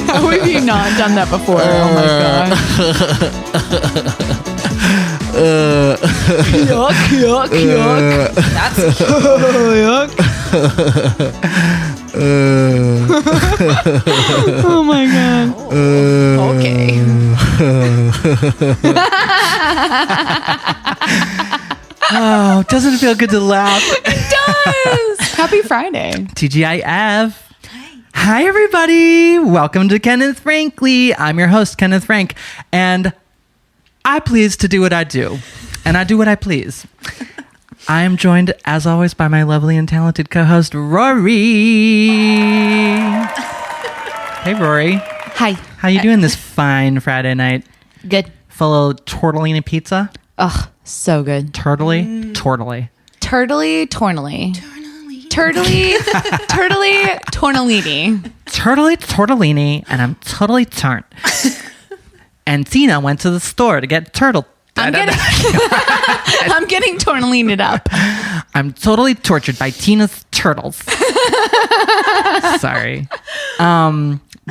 How have you not done that before? Oh my god. Yuck. That's Yuck. Oh my god. okay. Oh, doesn't it feel good to laugh? It does. Happy Friday. TGIF. Hi, everybody. Welcome to Kenneth Frankly. I'm your host, Kenneth Frank, and I please to do what I do, and I do what I please. I am joined, as always, by my lovely and talented co-host, Rory. Hey, Rory. Hi. How you doing this fine Friday night? Good. Full of tortellini pizza? Ugh, so good. Turtley? Tortellini. Turtley, tornellini. Turtley, tortellini. Turtley, tortellini, and I'm totally turnt. And Tina went to the store to get turtle. I'm getting tortellini'd up. I'm totally tortured by Tina's turtles. Sorry.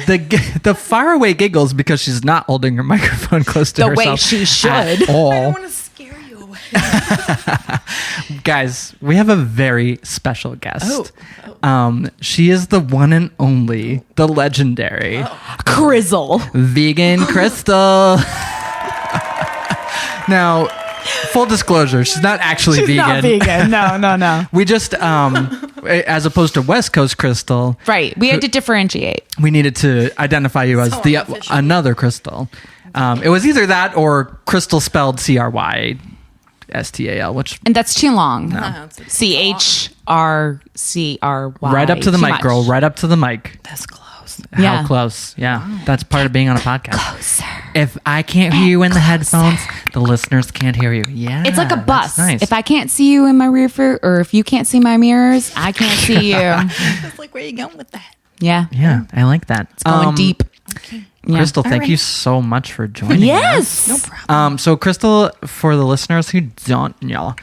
The faraway giggles because she's not holding her microphone close to The herself. way she should. At all. I don't want to scare you away. Guys, we have a very special guest. She is the one and only, the legendary Crizzle. vegan Crystal. Now, full disclosure, she's not actually vegan. Not vegan. No. We just, as opposed to West Coast Crystal, Right. We had to differentiate. we needed to identify you as So the unofficial. another Crystal. It was either that or Crystal spelled CRYSTAL, which And that's too long. It's CHRCRY. right up to the Too mic, much. girl. Right up to the mic. That's close. How Yeah. close? Yeah, that's part of being on a podcast. Closer. If I can't hear you in the headphones, the listeners can't hear you. Yeah, It's like a bus. that's nice. If I can't see you in my rear view, or if you can't see my mirrors, I can't see you. It's like, where are you going with that? Yeah. Yeah, I like that. It's Going deep. Yeah. Crystal, thank right. you so much for joining Yes. No problem. us. So Crystal, for the listeners who don't know,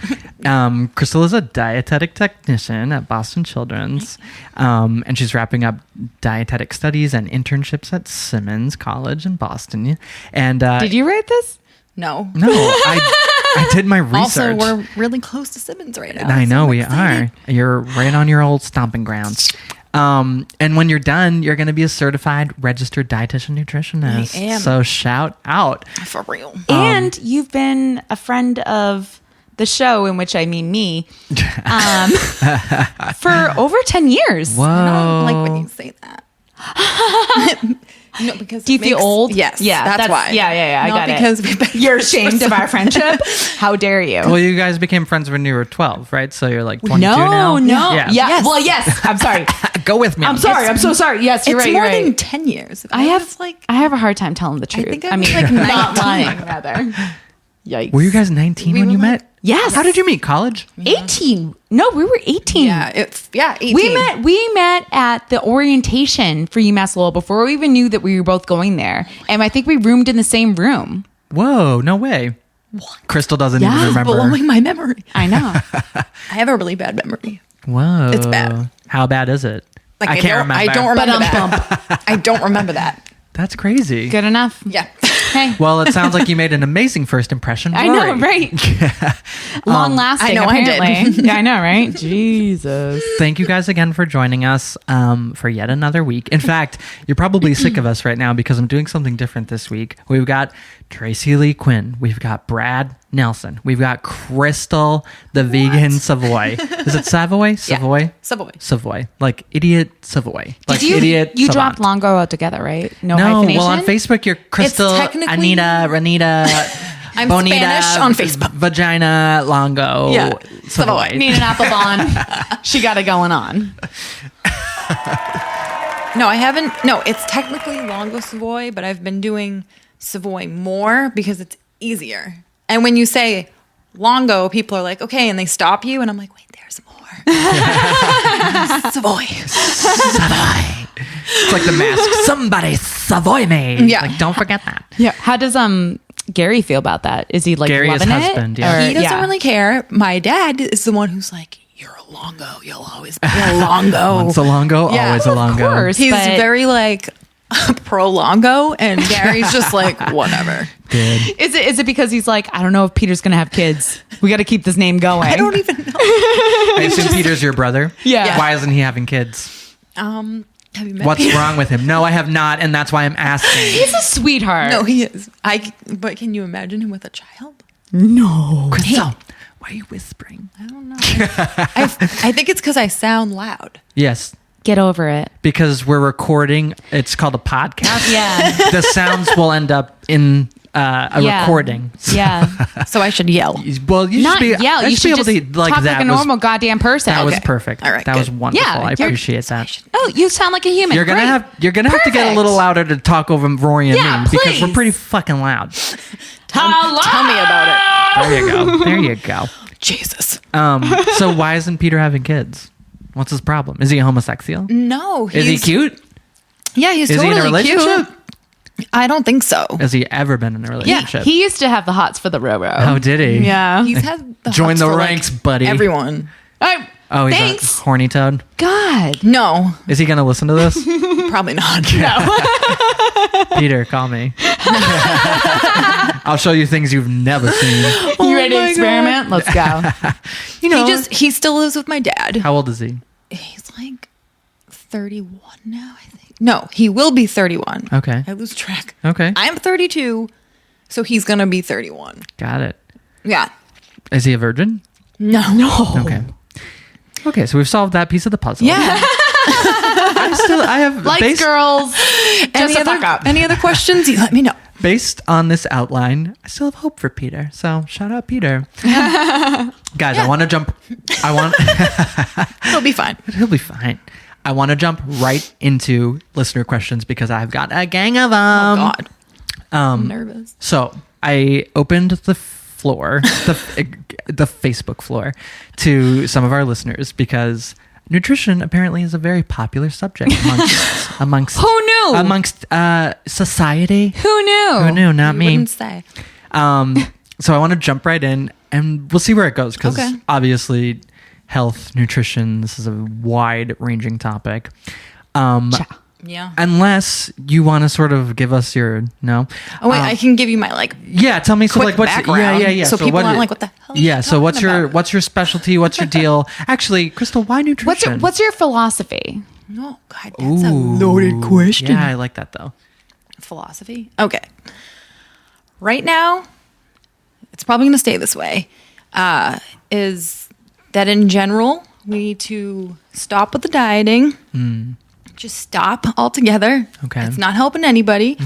Crystal is a dietetic technician at Boston Children's, and she's wrapping up dietetic studies and internships at Simmons College in Boston. And Did you write this? No. No, I did my research. Also, we're really close to Simmons right now. I know so we excited. are. You're right on your old stomping grounds. And when you're done, you're going to be a certified registered dietitian nutritionist. I am. So shout out. For real. And you've been a friend of the show, in which I mean me, for over 10 years. Whoa. I don't like when you say that. No, because Do you it feel makes- old? Yes. Yeah, That's why. Yeah. I Not got because it. we've been You're friends for ashamed so of our friendship? How dare you? Well, you guys became friends when you were 12, right? So you're like 22 now? No. Yeah. Yes. Well, yes. I'm sorry. Go with me. I'm sorry. I'm so sorry. Yes, you're It's right. more You're right. than 10 years. I have was like, I have a hard time telling the truth. think I I was mean, like not 19. lying, rather. Yikes. Were you guys 19 We when were you like- met? Yes. How did you meet? College? 18? No, we were 18. yeah, 18. We met at the orientation for UMass Lowell before we even knew that we were both going there. And I think we roomed in the same room. Whoa, no way. What? Crystal doesn't Yeah. even remember. blowing my memory. I know. I have a really bad memory. Whoa. It's bad. How bad is it? Like I can't remember. I don't remember Ba-dum-bum. that. I don't remember that. That's crazy. Good enough. Yeah. Hey. Well, it sounds like you made an amazing first impression. I know, Rory. right? Long lasting, I know I did. apparently. Yeah, I know, right? Jesus. Thank you guys again for joining us for yet another week. In fact, you're probably sick of us right now because I'm doing something different this week. We've got Tracy Lee Quinn. We've got Brad Nelson. We've got Crystal, the vegan Savoy. Is it Savoy? Savoy? Savoy. Savoy. Like idiot Savoy. Like Did you, idiot you savant. dropped Longo out together, right? No, No, hyphenation? well, on Facebook, you're Crystal, technically- Anita, Renita, I'm Bonita, Spanish on Facebook. Vagina, Longo, Yeah. Savoy. Need an apple bond. She got it going on. No, I haven't. No, it's technically Longo Savoy, but I've been doing Savoy more because it's easier. And when you say Longo, people are like, okay, and they stop you, and I'm like, wait, there's more. Savoy. Savoy. It's like the mask. Somebody Savoy me. Yeah. Like, don't forget that. Yeah. How does Gary feel about that? Is he like Gary, his loving husband, it? yeah. Or- He doesn't really care. My dad is the one who's like, "You're a Longo. You'll always be a Longo." Once a Longo, Yeah. always a Of Longo. course. He's but- very like pro-Longo, and Gary's just like, whatever. Good. Is it because he's like, I don't know if Peter's gonna have kids. We got to keep this name going. I don't even know. I assume Peter's your brother. Yeah. Why isn't he having kids? Have you met What's Peter? wrong with him? No, I have not, and that's why I'm asking. He's a sweetheart. No, he is. But can you imagine him with a child? No. Crystal, why are you whispering? I don't know. I think it's because I sound loud. Yes, Get over it. because we're recording. It's called a podcast. Yeah. The sounds will end up in a Yeah. recording. Yeah. So I should yell. Well, you Not should be, yell. I You should be just able to like talk that like a was- normal goddamn person. That was Okay. perfect. All right, that was good. wonderful. Yeah, I you're- appreciate that. Oh, you sound like a human. You're gonna Great. have to get a little louder to talk over Rory and Yeah, me because we're please. pretty fucking loud. Hello? Tell me about it. There you go. There you go. Jesus. So why isn't Peter having kids? What's his problem? Is he a homosexual? No. Is he cute? Yeah, he's Is he totally in a relationship? cute. I don't think so. Has he ever been in a relationship? He used to have the hots for the Roro. Oh, did he? Yeah. He's had the Join hots the for, ranks, buddy. Everyone. Oh, he's Thanks. a horny toad. God. No, Is he going to listen to this? probably not. Peter, call me. I'll show you things you've never seen. You ready to experiment? Let's go. You know, He still lives with my dad. how old is he? He's like 31 now, I think. No, he will be 31. Okay. I lose track. Okay. I'm 32, so he's going to be 31. Got it. Yeah. Is he a virgin? No. Okay. Okay, so we've solved that piece of the puzzle. Yeah. I have Likes girls. Just a fuck up. Any other questions? You let me know. based on this outline, I still have hope for Peter. So shout out Peter. Guys, I want to jump. He'll be fine. He'll be fine. I want to jump right into listener questions because I've got a gang of them. Oh, God. I'm nervous. So I opened the floor, the Facebook floor, to some of our listeners because nutrition apparently is a very popular subject amongst Who knew? amongst society. Who knew? Who knew? Not You me. wouldn't say. So I want to jump right in, and we'll see where it goes because Okay. obviously, health, nutrition. This is a wide-ranging topic. Yeah. Unless you want to sort of give us your no. Oh, wait, I can give you my, Yeah, tell me. So, quick like, what's background. yeah. So people aren't like, what the hell are you Yeah. So, talking about? what's your specialty? What's your deal? Actually, Crystal, why nutrition? What's your philosophy? No, God, that's a loaded question. Yeah, I like that though. Philosophy? Okay. Right now, it's probably going to stay this way, is that in general, we need to stop with the dieting. Just stop altogether. Okay. It's not helping anybody.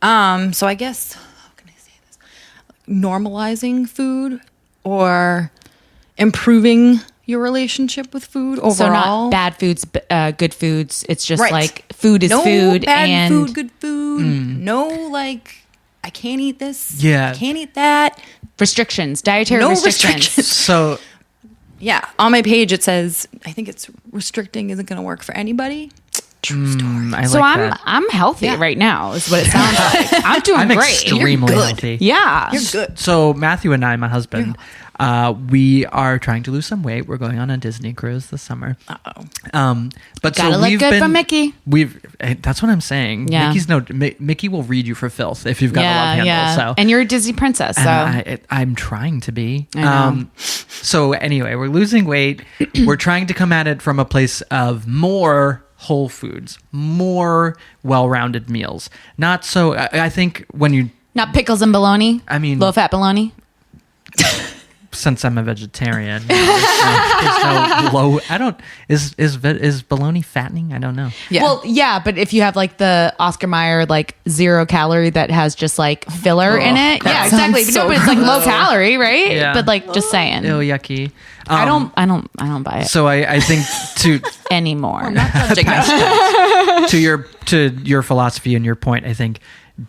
So I guess, how can I say this? Normalizing food or improving your relationship with food overall. So not bad foods, good foods. It's just Right. like food is no food bad and food, good food. No, like, I can't eat this. Yeah. I can't eat that. restrictions, dietary No restrictions. restrictions. So Yeah. On my page, it says, I think it's restricting isn't going to work for anybody. True story. I So like I'm that. I'm healthy Yeah. right now. Is what it sounds like. I'm doing I'm great. extremely good. healthy. Yeah. You're good. So Matthew and I, my husband, we are trying to lose some weight. We're going on a Disney cruise this summer. Uh-oh. But Gotta so look we've good been, for Mickey. That's what I'm saying. Yeah. Mickey will read you for filth if you've got a love handle. So And you're a Disney princess, so and I'm trying to be. I know. So anyway, we're losing weight. We're trying to come at it from a place of more whole foods, more well-rounded meals. Not so. I think when you, not pickles and bologna. I mean- low fat bologna. since I'm a vegetarian, there's no low. I don't. Is bologna fattening? I don't know. Yeah. Well, yeah, but if you have like the Oscar Mayer like 0 calorie that has just like filler in it, that yeah, exactly. sounds But no, so but it's like low gross. calorie, right? Yeah. But like just saying, Ew, yucky. I don't buy it So I think anymore. to your philosophy and your point, I think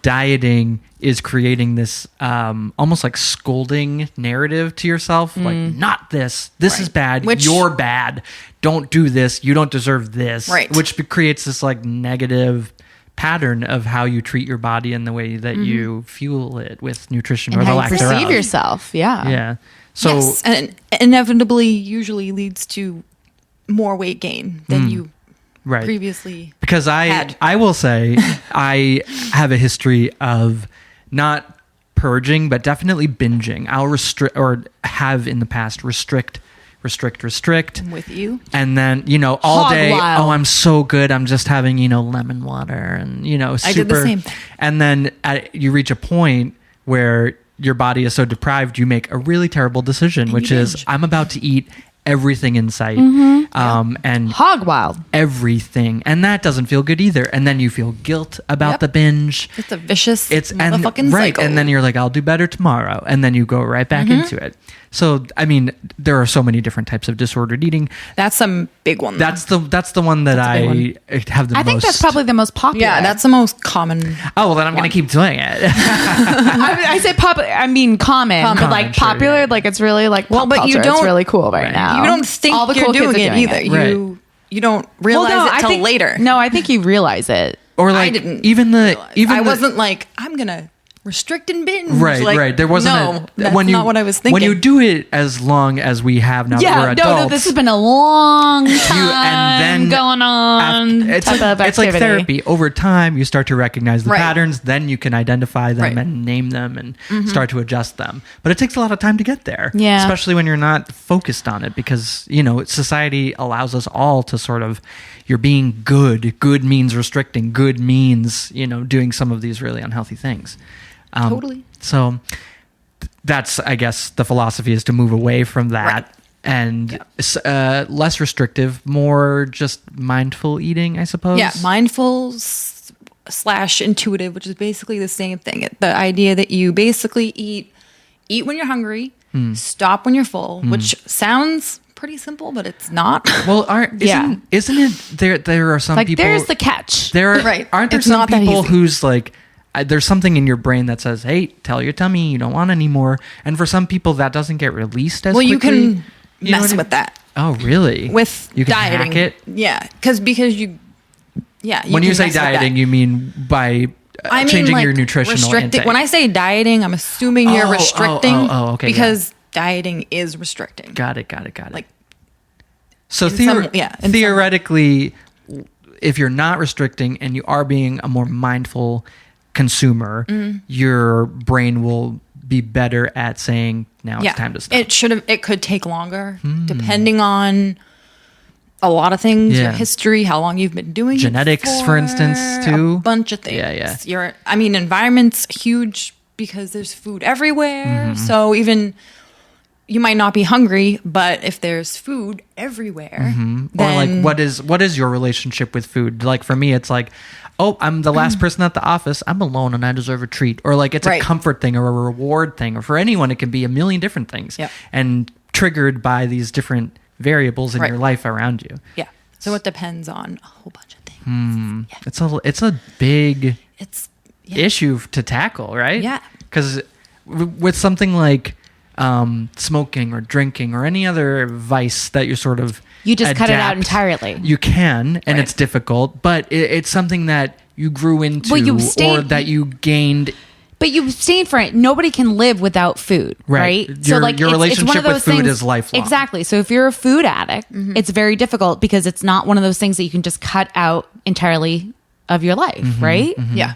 dieting is creating this almost like scolding narrative to yourself, like not this is bad, Which- you're bad, don't do this, you don't deserve this, Right. which creates this like negative pattern of how you treat your body and the way that you fuel it with nutrition And or the how you lack perceive thereof. yourself. Yeah. Yeah. So Yes, and it inevitably usually leads to more weight gain than you right. previously Because had. I will say I have a history of not purging, but definitely binging. I'll restrict, or have in the past restrict, I'm with you. and then all Hog day. wild. Oh, I'm so good. I'm just having lemon water and super. I did the same thing. And then you reach a point where your body is so deprived, you make a really terrible decision, which you is binge. I'm about to eat everything in sight, and Hog wild. everything, and that doesn't feel good either. And then you feel guilt about Yep. the binge. It's a vicious It's motherfucking right, cycle. and then you're like, I'll do better tomorrow, and then you go right back into it. So I mean, there are so many different types of disordered eating. That's some big one. though. That's the one that That's a big I have the most. I think that's probably the most popular. yeah, that's the most common. Oh well, then I'm going to keep doing it. I say popular. I mean common, but Common, like sure, popular, yeah. like it's really like Well, pop but you culture. It's don't- really cool right Right. now. You don't think All the you're cool kids doing are it either. Right. You don't realize I it till think, later. No, I think you realize it. Or I like didn't. even realize. I wasn't like I'm gonna restrict and binge. right, Like, right. There wasn't no. That's when you, not what I was thinking. When you do it as long as we have now, that Yeah, we're adults, no, this has been a long time and then going on. It's type of it's like activity. therapy. Over time, you start to recognize the Right. patterns. Then you can identify them Right. and name them and start to adjust them. But it takes a lot of time to get there. Yeah. Especially when you're not focused on it, because society allows us all to sort of, you're being good. Good means restricting. Good means doing some of these really unhealthy things. Totally. So that's, I guess, the philosophy is to move away from that. Right. And less restrictive, more just mindful eating, I suppose. Yeah, mindful / intuitive, which is basically the same thing. The idea that you basically eat when you're hungry, stop when you're full, which sounds pretty simple, but it's not. Well, Yeah. isn't it there are some Like people there's the catch. there are, Right. aren't there It's some not that people easy. who's like there's something in your brain that says, hey, tell your tummy you don't want any more, and for some people that doesn't get released as Well, you quickly. can You know mess what I- with that Oh, really? with you can dieting. hack it. Yeah, because you. Yeah, When you can say mess with that. dieting, you mean by I mean, changing like, your nutritional restricting. intake. When I say dieting, I'm assuming you're Oh, restricting okay, because dieting is restricting. Got it. Like So in some- yeah, in some- theoretically, if you're not restricting and you are being a more mindful consumer, your brain will be better at saying, now it's time to stop. It could take longer depending on a lot of things, your Yeah. history, how long you've been doing Genetics, it for instance, too. A bunch of things. Yeah. Environment's huge because there's food everywhere. Mm-hmm. So even you might not be hungry, but if there's food everywhere, or then like what is your relationship with food? Like for me, it's like, oh, I'm the last person at the office. I'm alone and I deserve a treat. Or like it's a Right. comfort thing or a reward thing. Or for anyone, it can be a million different things. Yep. And triggered by these different variables in Right. your life around you. yeah. So it depends on a whole bunch of things. Yeah. It's a big It's issue to tackle, right? Yeah. Because with something like smoking or drinking or any other vice that you sort of You just cut it out adapt, entirely. You can, and Right. it's difficult, but it's something that you grew into Well, you or stayed- that you gained. But you abstain from it. Nobody can live without food, Right. right? Your relationship with food is lifelong. Exactly. So if you're a food addict, it's very difficult because it's not one of those things that you can just cut out entirely of your life, Mm-hmm. right? Yeah.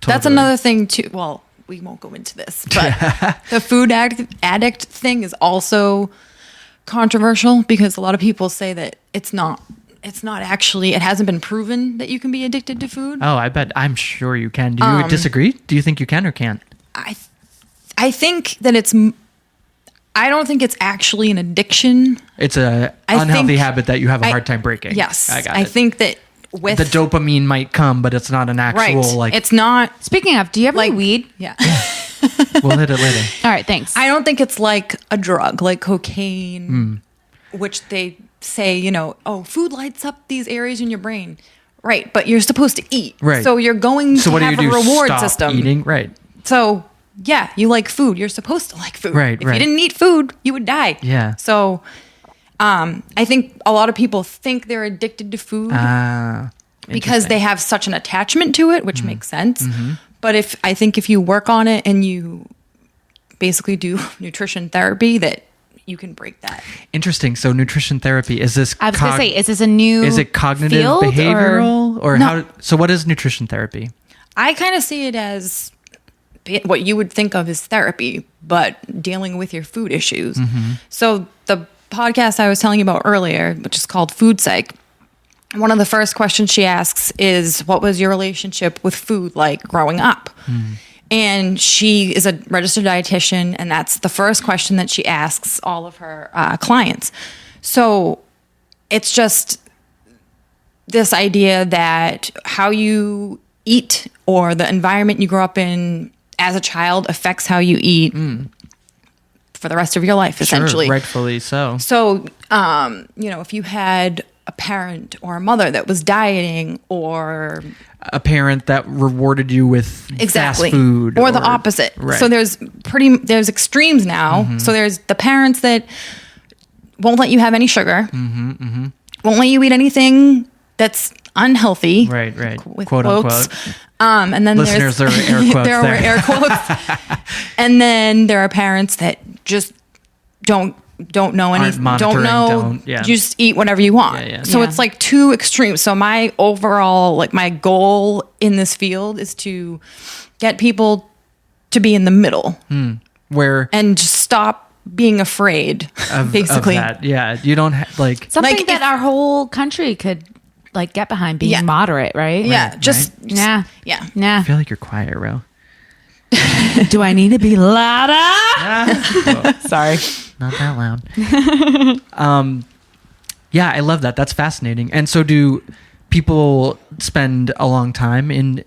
That's Totally. another thing too. Well, we won't go into this, but the food addict thing is also controversial because a lot of people say that it's not actually, it hasn't been proven that you can be addicted to food. Oh, I'm sure you can. Do you disagree? Do you think you can or can't? I think that I don't think it's actually an addiction. It's a I unhealthy think- habit that you have a hard time breaking. Yes. I got I it. think that with The dopamine might come, but it's not an actual right. like. It's not Speaking of, do you have any like weed? Yeah. We'll hit it later. All right, thanks. I don't think it's like a drug, like cocaine, Hmm. which they say, food lights up these areas in your brain. Right. But you're supposed to eat. Right. So you're going So to what do have you do? a reward Stop system. eating, right? So, yeah, you like food. You're supposed to like food. Right, If right. you didn't eat food, you would die. Yeah. So, I think a lot of people think they're addicted to food because they have such an attachment to it, which makes sense. But I think if you work on it and you basically do nutrition therapy, that you can break that. Interesting. So nutrition therapy, is this... I was going to say, is this a new Is it cognitive field, behavioral? Or No. how? So what is nutrition therapy? I kind of see it as what you would think of as therapy, but dealing with your food issues. So the podcast I was telling you about earlier, which is called Food Psych, one of the first questions she asks is, what was your relationship with food like growing up? And she is a registered dietitian, and that's the first question that she asks all of her clients. So it's just this idea that how you eat or the environment you grow up in as a child affects how you eat for the rest of your life, essentially. Sure, rightfully so. So, if you had a parent or a mother that was dieting, or A parent that rewarded you with fast food. or the opposite. Right. So there's extremes now. So there's the parents that won't let you have any sugar, won't let you eat anything that's unhealthy. Right. With Quote quotes. unquote. And then Listeners, there are air quotes there there. are air quotes. And then there are parents that just don't know Aren't anything. monitoring, Don't know. don't- yeah. You just eat whatever you want. Yeah. So Yeah. it's like two extremes. So my overall, my goal in this field is to get people to be in the middle Where and just stop being afraid. of basically, that. Yeah. You don't something Like, that if- our whole country could get behind, being Yeah. moderate, right? yeah, just Nah. yeah. Nah. I feel like you're quiet, Ro. Do I need to be louder? Sorry. Not that loud. Yeah, I love that. That's fascinating. And so do people spend a long time in,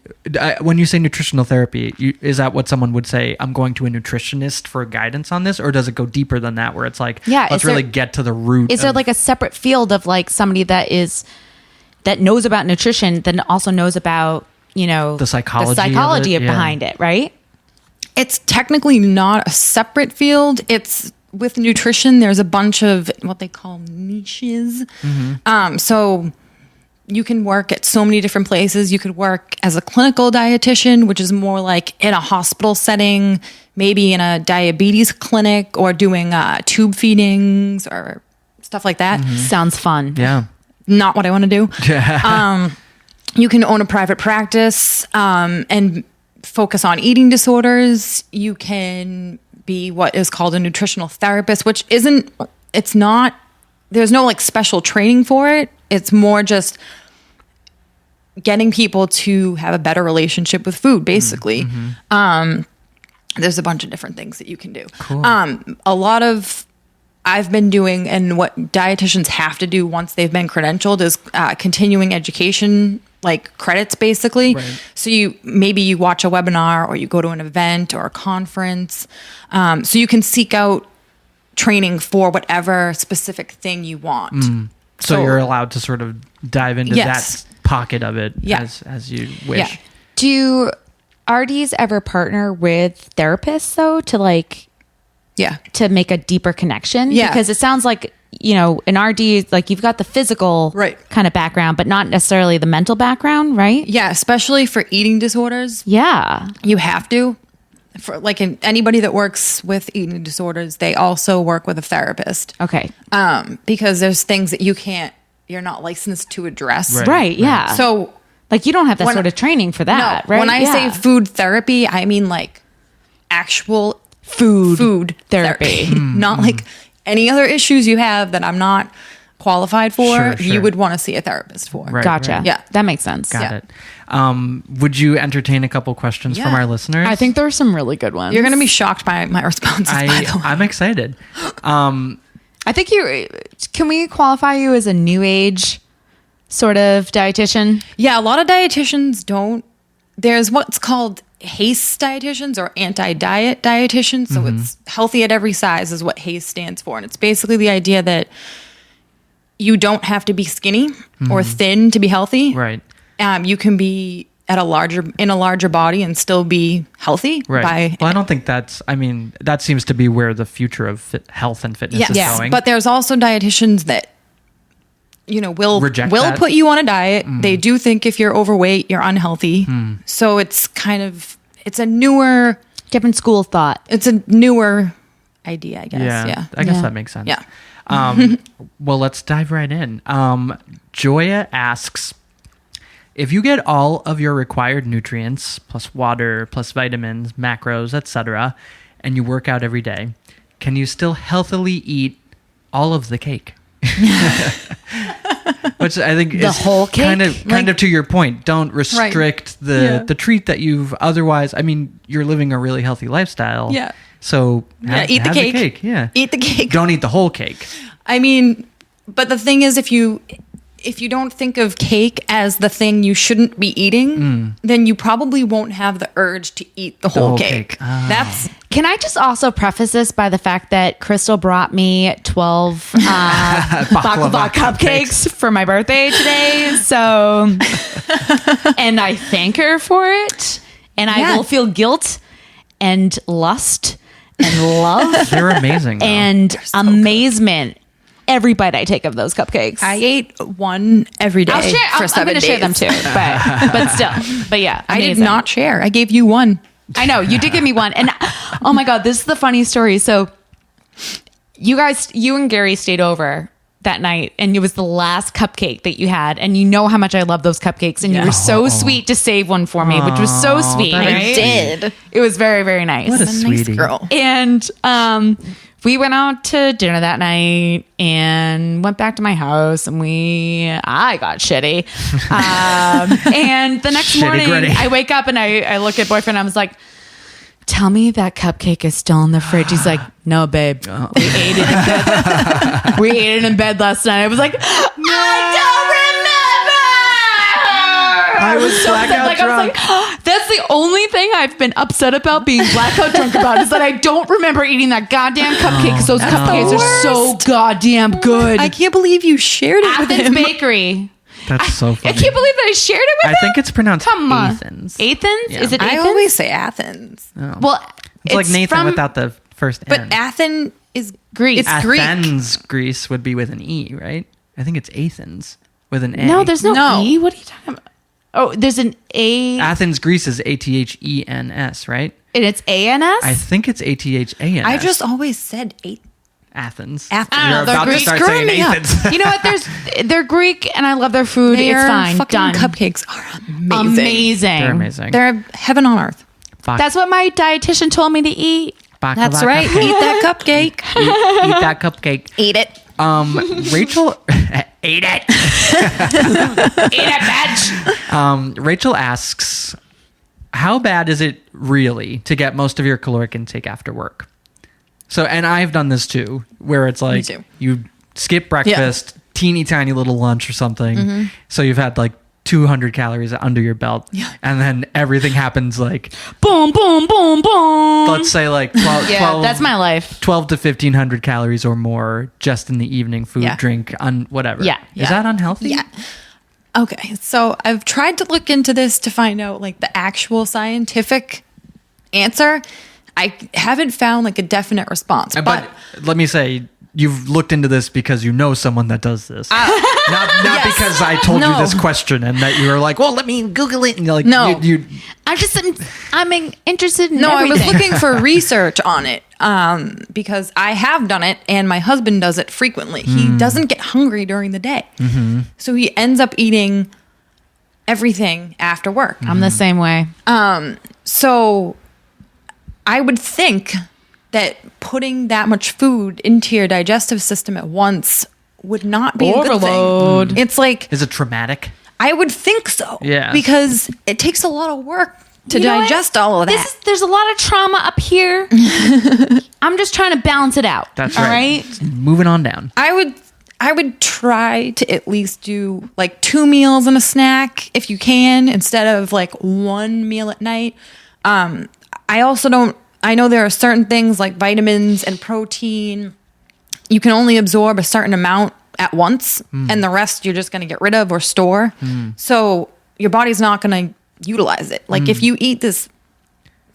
when you say nutritional therapy, is that what someone would say, I'm going to a nutritionist for guidance on this? Or does it go deeper than that, where it's like, Yeah, let's is there- really get to the root? Is there like a separate field of somebody that knows about nutrition, then also knows about, The psychology of it, yeah. behind it, right? It's technically not a separate field. It's with nutrition. There's a bunch of what they call niches. So you can work at so many different places. You could work as a clinical dietitian, which is more like in a hospital setting, maybe in a diabetes clinic, or doing tube feedings or stuff like that. Sounds fun. Yeah. Not what I want to do. You can own a private practice and focus on eating disorders. You can be what is called a nutritional therapist, which there's no special training for it. It's more just getting people to have a better relationship with food, basically. There's a bunch of different things that you can do. Cool. A lot of I've been doing, and what dietitians have to do once they've been credentialed, is continuing education, credits, basically. Right. So you watch a webinar, or you go to an event or a conference. So you can seek out training for whatever specific thing you want. So you're allowed to sort of dive into Yes. that pocket of it Yeah. as you wish. Yeah. Do RDs ever partner with therapists though Yeah. to make a deeper connection? Yeah. Because it sounds like, an RD, you've got the physical Right. kind of background, but not necessarily the mental background, right? Yeah, especially for eating disorders. Yeah. You have to. For anybody that works with eating disorders, they also work with a therapist. Okay. Because there's things that you're not licensed to address. Right. Yeah. So you don't have that when- sort of training for that, no, right? when I say food therapy, I mean actual food therapy. Not any other issues you have that I'm not qualified for, Sure. you would want to see a therapist for. Right. Gotcha. Yeah. That makes sense. Got Yeah. it. Would you entertain a couple questions from Yeah. our listeners? I think there are some really good ones. You're going to be shocked by my responses, by the way. I'm excited. I think can we qualify you as a new age sort of dietitian? Yeah, a lot of dietitians don't. There's what's called HACE dietitians, or anti-diet dietitians. So it's healthy at every size is what HACE stands for. And it's basically the idea that you don't have to be skinny or thin to be healthy. Right. You can be in a larger body and still be healthy. Right. Well, I don't think that seems to be where the future of health and fitness is going. But there's also dietitians that will Reject that. put you on a diet. They do think if you're overweight, you're unhealthy. So it's a newer Different school of thought. It's a newer idea, I guess. Yeah. I guess Yeah. that makes sense. Yeah. Well, let's dive right in. Joya asks, if you get all of your required nutrients, plus water, plus vitamins, macros, etc., and you work out every day, can you still healthily eat all of the cake? Which I think The is whole cake? kind of to your point. Don't restrict the treat that you've otherwise. I mean, you're living a really healthy lifestyle. Yeah. So Eat the have cake. Yeah. Eat the cake. Don't eat the whole cake. I mean, but the thing is, if you don't think of cake as the thing you shouldn't be eating, then you probably won't have the urge to eat the whole cake. Oh. That's Can I just also preface this by the fact that Crystal brought me 12 baklava cupcakes for my birthday today. So, and I thank her for it. And I Yeah. will feel guilt and lust and love They're amazing. though. and amazement every bite I take of those cupcakes. I ate one every day I'll share. for I'm 7 going to days. share them too, but still, but yeah, I did amazing. not share. I gave you one. I know you did give me one, and oh my god, this is the funny story. So, you and Gary stayed over that night, and it was the last cupcake that you had, and you know how much I love those cupcakes, and you were so sweet to save one for me, which was so sweet. that is Right? sweet. Did. It was very, very nice. What a Nice sweetie. girl. And we went out to dinner that night and went back to my house, and I got shitty. And the next Shitty morning, gritty. I wake up and I look at boyfriend. I was like, "Tell me that cupcake is still in the fridge." He's like, "No, babe, we ate it in bed. We ate it in bed last night." I was like, I was blackout I was like, that's the only thing I've been upset about being blackout drunk about is that I don't remember eating that goddamn cupcake because those cupcakes are so goddamn good. I can't believe you shared it with Athens him. Bakery. That's so I funny. can't believe that I shared it with I him. think it's pronounced Come on. Athens. Athens? Yeah. Is it I Athens? always say Athens, Well, It's like Nathan from without the first but N. Athens is Greece. It's Greek. Athens, Greece would be with an E, right? I think it's Athens with an A. No, there's no, No. E. What are you talking about? Oh, there's an A, Athens, Greece is ATHENS, right? and it's ANS? I think it's ATHANS. I just always said Athens. Athens. I don't know, You're they're about to Greek. start Screwing saying me up. Athens. You know what? They're Greek, and I love their food. Their It's fine. fucking Done. cupcakes are amazing. Amazing. They're amazing. They're heaven on earth. That's what my dietitian told me to eat. Baklava That's right. cupcake. Eat that cupcake. Eat that cupcake. Eat it. Rachel, ate it. Eat it, bitch. Rachel asks, how bad is it really to get most of your caloric intake after work? So, and I've done this too, where it's like too. you skip breakfast, teeny tiny little lunch or something. So you've had like 200 calories under your belt. And then everything happens like, Boom, boom, boom, boom. let's say like 12, Yeah, 12 that's my life. 12 to 1500 calories or more just in the evening, food, Yeah. drink, whatever. Yeah. Is that unhealthy? Yeah. Okay. So I've tried to look into this to find out like the actual scientific answer. I haven't found like a definite response. But let me say, you've looked into this because you know someone that does this. not yes. because I told you No. this question and that you were like, well, let me Google it. And you're like, No. you I'm interested in No, everything. I was looking for research on it because I have done it and my husband does it frequently. He doesn't get hungry during the day. So he ends up eating everything after work. I'm the same way. So I would think that putting that much food into your digestive system at once would not be a good Overload. thing. It's like, is it traumatic? I would think so. Yeah. Because it takes a lot of work to You know what? digest all of that. There's a lot of trauma up here. I'm just trying to balance it out. That's all right. right. Moving on down. I would try to at least do like 2 meals and a snack if you can instead of like 1 meal at night. I know there are certain things like vitamins and protein. You can only absorb a certain amount at once and the rest you're just going to get rid of or store. So your body's not going to utilize it. Like if you eat this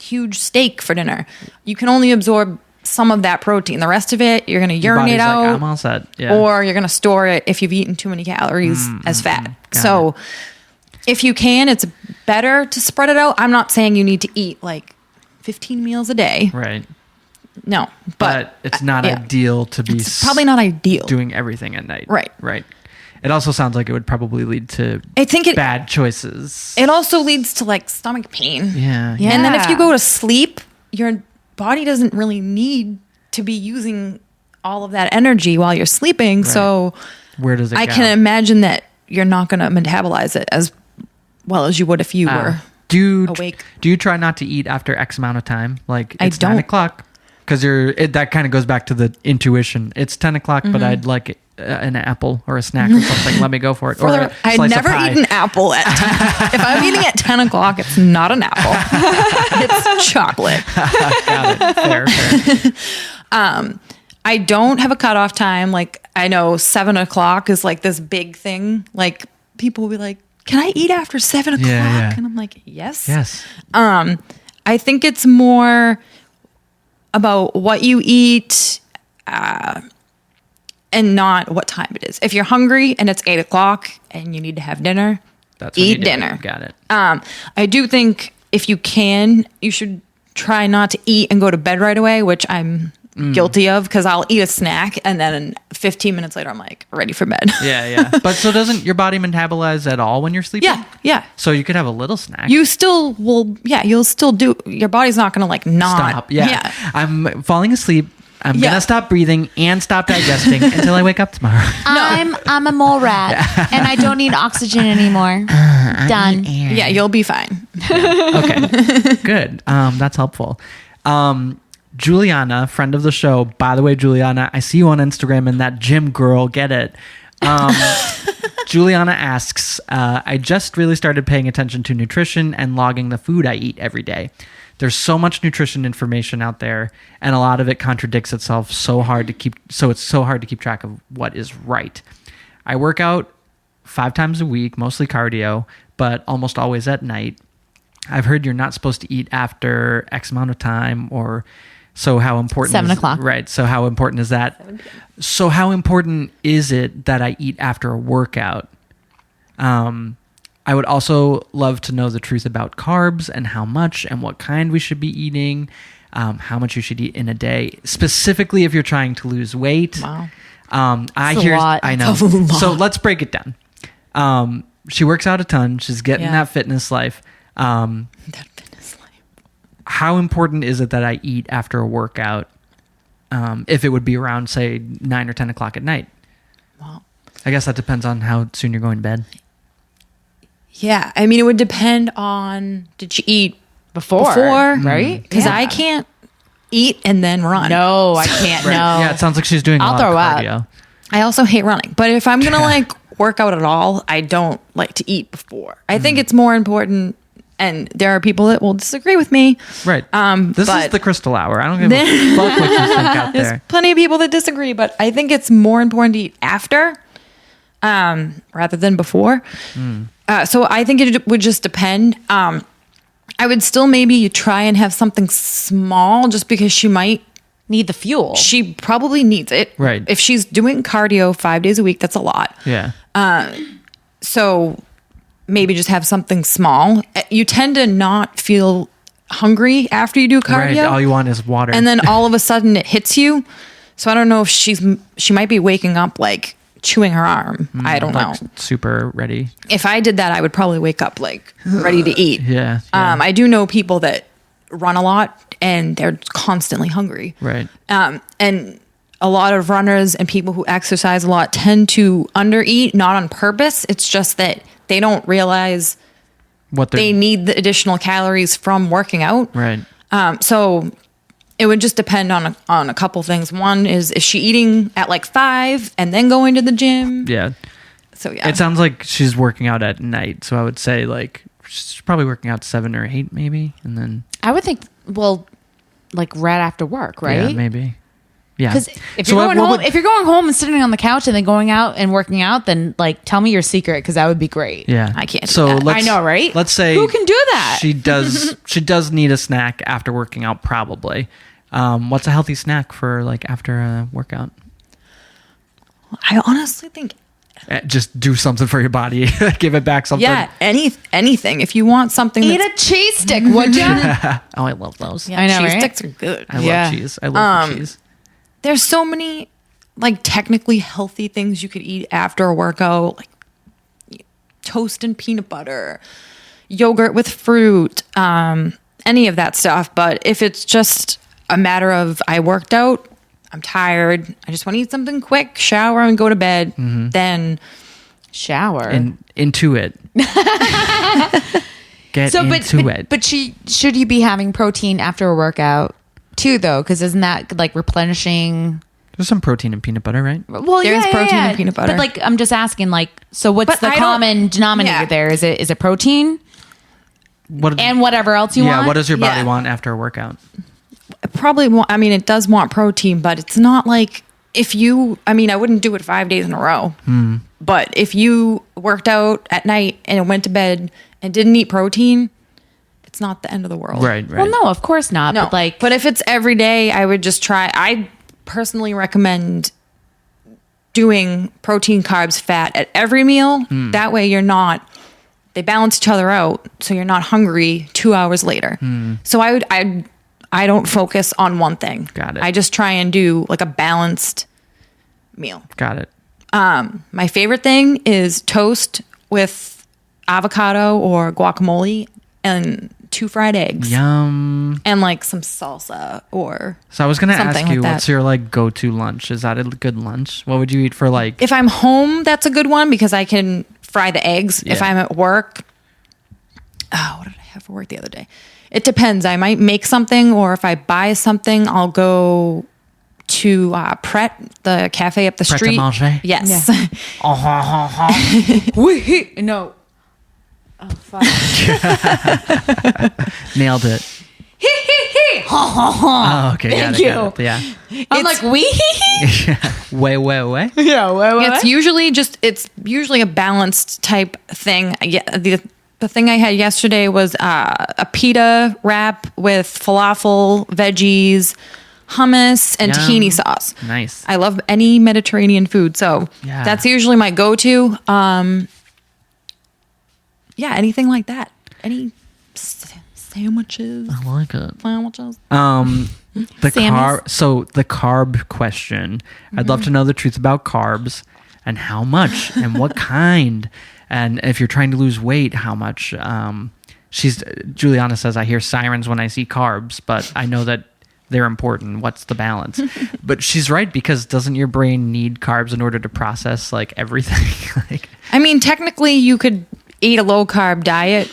huge steak for dinner, you can only absorb some of that protein. The rest of it, you're going to Your urinate body's out. like, I'm all set. Yeah. Or you're going to store it if you've eaten too many calories as fat. Got So if you can, it's better to spread it out. I'm not saying you need to eat like 15 meals a day. right. No, But it's not yeah. ideal to be It's probably not ideal. doing everything at night. Right. Right. It also sounds like it would probably lead to I think bad choices. it also leads to like stomach pain. yeah. Yeah. And then if you go to sleep, your body doesn't really need to be using all of that energy while you're sleeping. So Where does it I go? can imagine that you're not going to metabolize it as well as you would if you were. Do you try not to eat after X amount of time? Like I it's 9 don't. o'clock because that kind of goes back to the intuition. It's 10 o'clock, but Mm-hmm. I'd like an apple or a snack or something. Let me go for it. Or a I'd slice of never pie. eat an apple at 10. If I'm eating at 10 o'clock, it's not an apple. It's chocolate. Got it. Fair. I don't have a cutoff time. Like I know 7 o'clock is like this big thing. Like people will be like, "Can I eat after 7 o'clock?" yeah. And I'm like, "Yes." Yes. I think it's more about what you eat and not what time it is. If you're hungry and it's 8 o'clock and you need to have dinner, That's when you eat do it. dinner. Got it. I do think if you can, you should try not to eat and go to bed right away, which I'm guilty of because I'll eat a snack and then 15 minutes later I'm like ready for bed. Yeah. But so doesn't your body metabolize at all when you're sleeping? Yeah. So you could have a little snack. You still will. Yeah, you'll still do. Your body's not going to like not Stop. Yeah. I'm falling asleep. I'm Yeah. gonna stop breathing and stop digesting until I wake up tomorrow. I'm a mole rat and I don't need oxygen anymore. Done. Yeah, you'll be fine. Okay. Good. That's helpful. Juliana, friend of the show. By the way, Juliana, I see you on Instagram and that gym girl. Get it. Juliana asks, I just really started paying attention to nutrition and logging the food I eat every day. There's so much nutrition information out there, and a lot of it contradicts itself. So it's so hard to keep track of what is right. I work out 5 times a week, mostly cardio, but almost always at night. I've heard you're not supposed to eat after X amount of time, or so how important 7 o'clock. Right. So how important is that? So how important is it that I eat after a workout? I would also love to know the truth about carbs and how much and what kind we should be eating, how much you should eat in a day, specifically if you're trying to lose weight. Wow. That's a lot. I know. That's a lot. So let's break it down. She works out a ton. She's getting Yeah. that fitness life. That fitness life. How important is it that I eat after a workout? If it would be around, say, 9 or 10 o'clock at night. Well, I guess that depends on how soon you're going to bed. yeah. I mean, it would depend on did you eat Before, right? Because Yeah. I can't eat and then run. No, I can't. No. Yeah, it sounds like she's doing a I'll lot throw of up. cardio. I also hate running. But if I'm gonna like work out at all, I don't like to eat before. I think it's more important. And there are people that will disagree with me. Right. This is but- the Crystal Hour. I don't give a fuck what you think out There's there. plenty of people that disagree, but I think it's more important to eat after rather than before. So I think it would just depend. I would still maybe try and have something small just because Need the fuel. she probably needs it. Right. If she's doing cardio 5 days a week, that's a lot. Yeah. So maybe just have something small. You tend to not feel hungry after you do cardio. Right. All you want is water. And then all of a sudden it hits you. So I don't know if she might be waking up like chewing her arm. I don't know. like, super ready. If I did that, I would probably wake up like ready to eat. Yeah. I do know people that run a lot and they're constantly hungry. Right. And a lot of runners and people who exercise a lot tend to undereat, not on purpose. It's just that they don't realize What they need the additional calories from working out. Right. So it would just depend on a couple things. One is she eating at like 5 and then going to the gym? Yeah. So yeah. It sounds like she's working out at night. So I would say like she's probably working out 7 or 8 maybe. And then I would think, well, like right after work, right? yeah, maybe. Yeah. Because if So you're what going home, would- if you're going home and sitting on the couch and then going out and working out, then like tell me your secret because that would be great. Yeah. I can't do So that. let's, I know, right? Let's say Who can do that? She does need a snack after working out probably. What's a healthy snack for like after a workout? I honestly think, Just do something for your body. Give it back something. yeah, anything. If you want something, Eat that's, a cheese stick, would you? Oh, I love those. yeah, I know, cheese right? sticks are good. I Yeah. love cheese. I love the cheese. There's so many like technically healthy things you could eat after a workout, like toast and peanut butter, yogurt with fruit, any of that stuff. But if it's just a matter of I worked out, I'm tired, I just want to eat something quick, shower and go to bed, then Shower. And into it. Get into it. But should you be having protein after a workout too, though? Because isn't that like replenishing? There's some protein in peanut butter, right? Well, There's protein in peanut butter. But like, I'm just asking, like, so what's But the I don't- common denominator yeah. there? Is it protein What? and whatever else you want? What does your body Yeah. want after a workout? probably want, I mean, it does want protein, but it's not like if you, I mean, I wouldn't do it 5 days in a row. But if you worked out at night and went to bed and didn't eat protein, it's not the end of the world. Right. Well, no, of course not. No, But if it's every day, I would just try. I personally recommend doing protein, carbs, fat at every meal. That way you're not, they balance each other out. So you're not hungry 2 hours later. So I don't focus on one thing. Got it. I just try and do like a balanced meal. Got it. My favorite thing is toast with avocado or guacamole and 2 fried eggs. Yum. And like some salsa or So I was going to something ask you, like that. what's your like go-to lunch? Is that a good lunch? What would you eat for like? if I'm home, that's a good one because I can fry the eggs. If Yeah. I'm at work, what did I have for work the other day? It depends. I might make something, or if I buy something, I'll go to Pret, the cafe up the Pret a street. manger? Yes. no. Oh, fuck. Nailed it. Oh, okay. Thank got you. it. Yeah. I'm like, we? Way. Yeah, It's usually a balanced type thing. Yeah, the thing I had yesterday was a pita wrap with falafel, veggies, hummus, and Yum. tahini sauce. Nice. I love any Mediterranean food, so Yeah. that's usually my go-to. Yeah, anything like that. Any sandwiches. I like it. Sandwiches. The Sammy's? the carb question. I'd love to know the truth about carbs and how much and what kind. And if you're trying to lose weight, how much? Juliana says, I hear sirens when I see carbs, but I know that they're important. What's the balance? But she's right, because doesn't your brain need carbs in order to process like everything? Like, I mean, technically, you could eat a low-carb diet,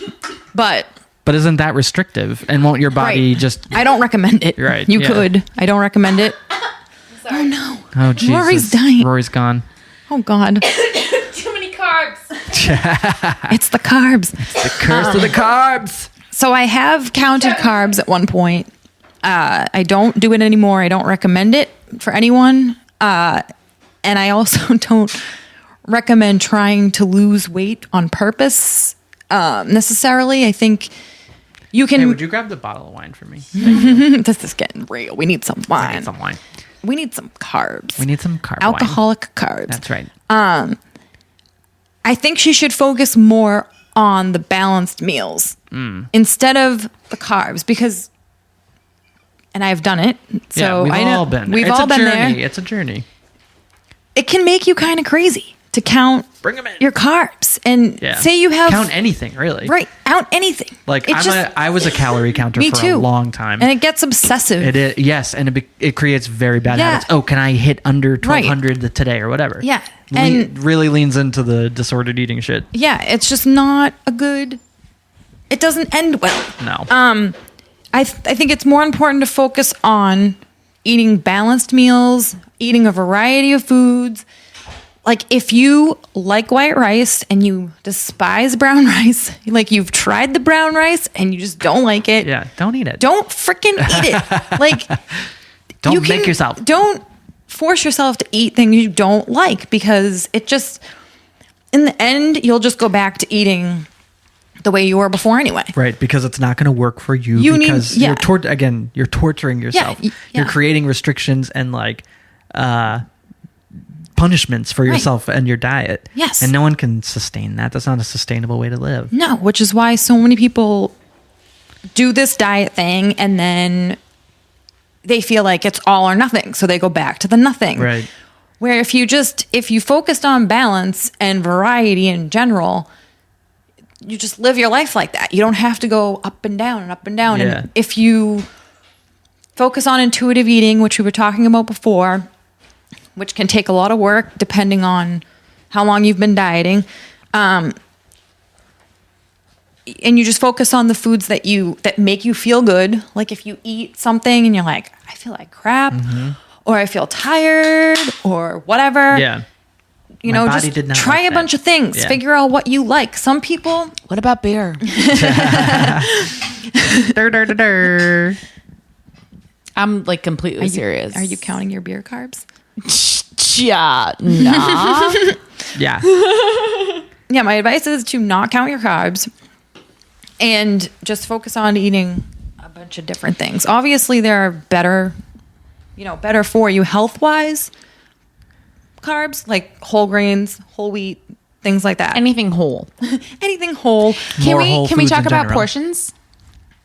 but isn't that restrictive? And won't your body Right. just? I don't recommend it. Right, You yeah. could. I don't recommend it. Oh, no. Oh, Jesus. Rory's dying. Rory's gone. Oh, God. Too many carbs. It's the carbs. The curse of the carbs. So I have counted carbs at one point. I don't do it anymore. I don't recommend it for anyone. And I also don't recommend trying to lose weight on purpose necessarily. I think you can... Hey, would you grab the bottle of wine for me? This is getting real. We need some I wine. need some wine. We need some carbs. We need some carb wine. Alcoholic carbs. That's right. I think she should focus more on the balanced meals instead of the carbs, because, and I've done it. So we've I know all been. we've It's all a been journey. there. It's a journey. It can make you kind of crazy to count Bring 'em in. your carbs and Yeah. say you have count anything really. right out anything. Like It just- I was a calorie counter me for too. a long time. and it gets obsessive. It is, yes, and it creates very bad Yeah. habits. Oh, can I hit under Right. 1,200 today or whatever? Yeah. And- really leans into the disordered eating shit. Yeah, it's just not a good. It doesn't end well. No. I think it's more important to focus on eating balanced meals, eating a variety of foods. Like if you like white rice and you despise brown rice, like you've tried the brown rice and you just don't like it, Yeah, don't eat it. don't freaking eat it. Like Don't you make yourself. Don't force yourself to eat things you don't like, because it just, in the end, you'll just go back to eating the way you were before anyway. Right, because it's not going to work for you. You because need- yeah. you're torturing yourself. Yeah. You're creating restrictions and like punishments for yourself and your diet. Yes. And no one can sustain that. That's not a sustainable way to live. No, which is why so many people do this diet thing and then they feel like it's all or nothing. So they go back to the nothing. Right. Where if you focused on balance and variety in general, you just live your life like that. You don't have to go up and down and up and down. Yeah. And if you focus on intuitive eating, which we were talking about before, which can take a lot of work depending on how long you've been dieting, and you just focus on the foods that make you feel good. Like if you eat something and you're like, I feel like crap, or I feel tired, or whatever. Yeah. You My know, body just did not try like a bunch that. of things. Yeah. Figure out what you like. Some people, What about beer? Dur, dur, dur, dur. I'm like completely serious. are you counting your beer carbs? Yeah, nah. Yeah. Yeah, my advice is to not count your carbs and just focus on eating a bunch of different things. Obviously, there are better for you health-wise carbs, like whole grains, whole wheat, things like that. Anything whole. Anything whole. More whole Can we foods talk in about general. portions?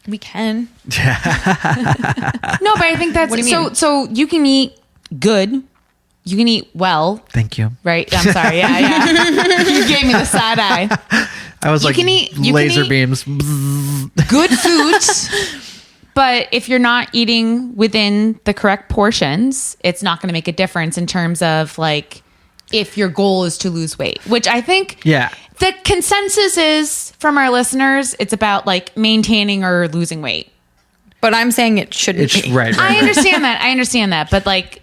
We can. No, but I think that's What do you mean? so you can eat good. You can eat well, Thank you. right? I'm sorry. Yeah. You gave me the side eye. I was You like can eat- you can laser eat- beams. Good foods. But if you're not eating within the correct portions, it's not going to make a difference in terms of like if your goal is to lose weight, which I think Yeah. the consensus is from our listeners, it's about like maintaining or losing weight. But I'm saying it shouldn't It's be. right. I understand that. I understand that. But like,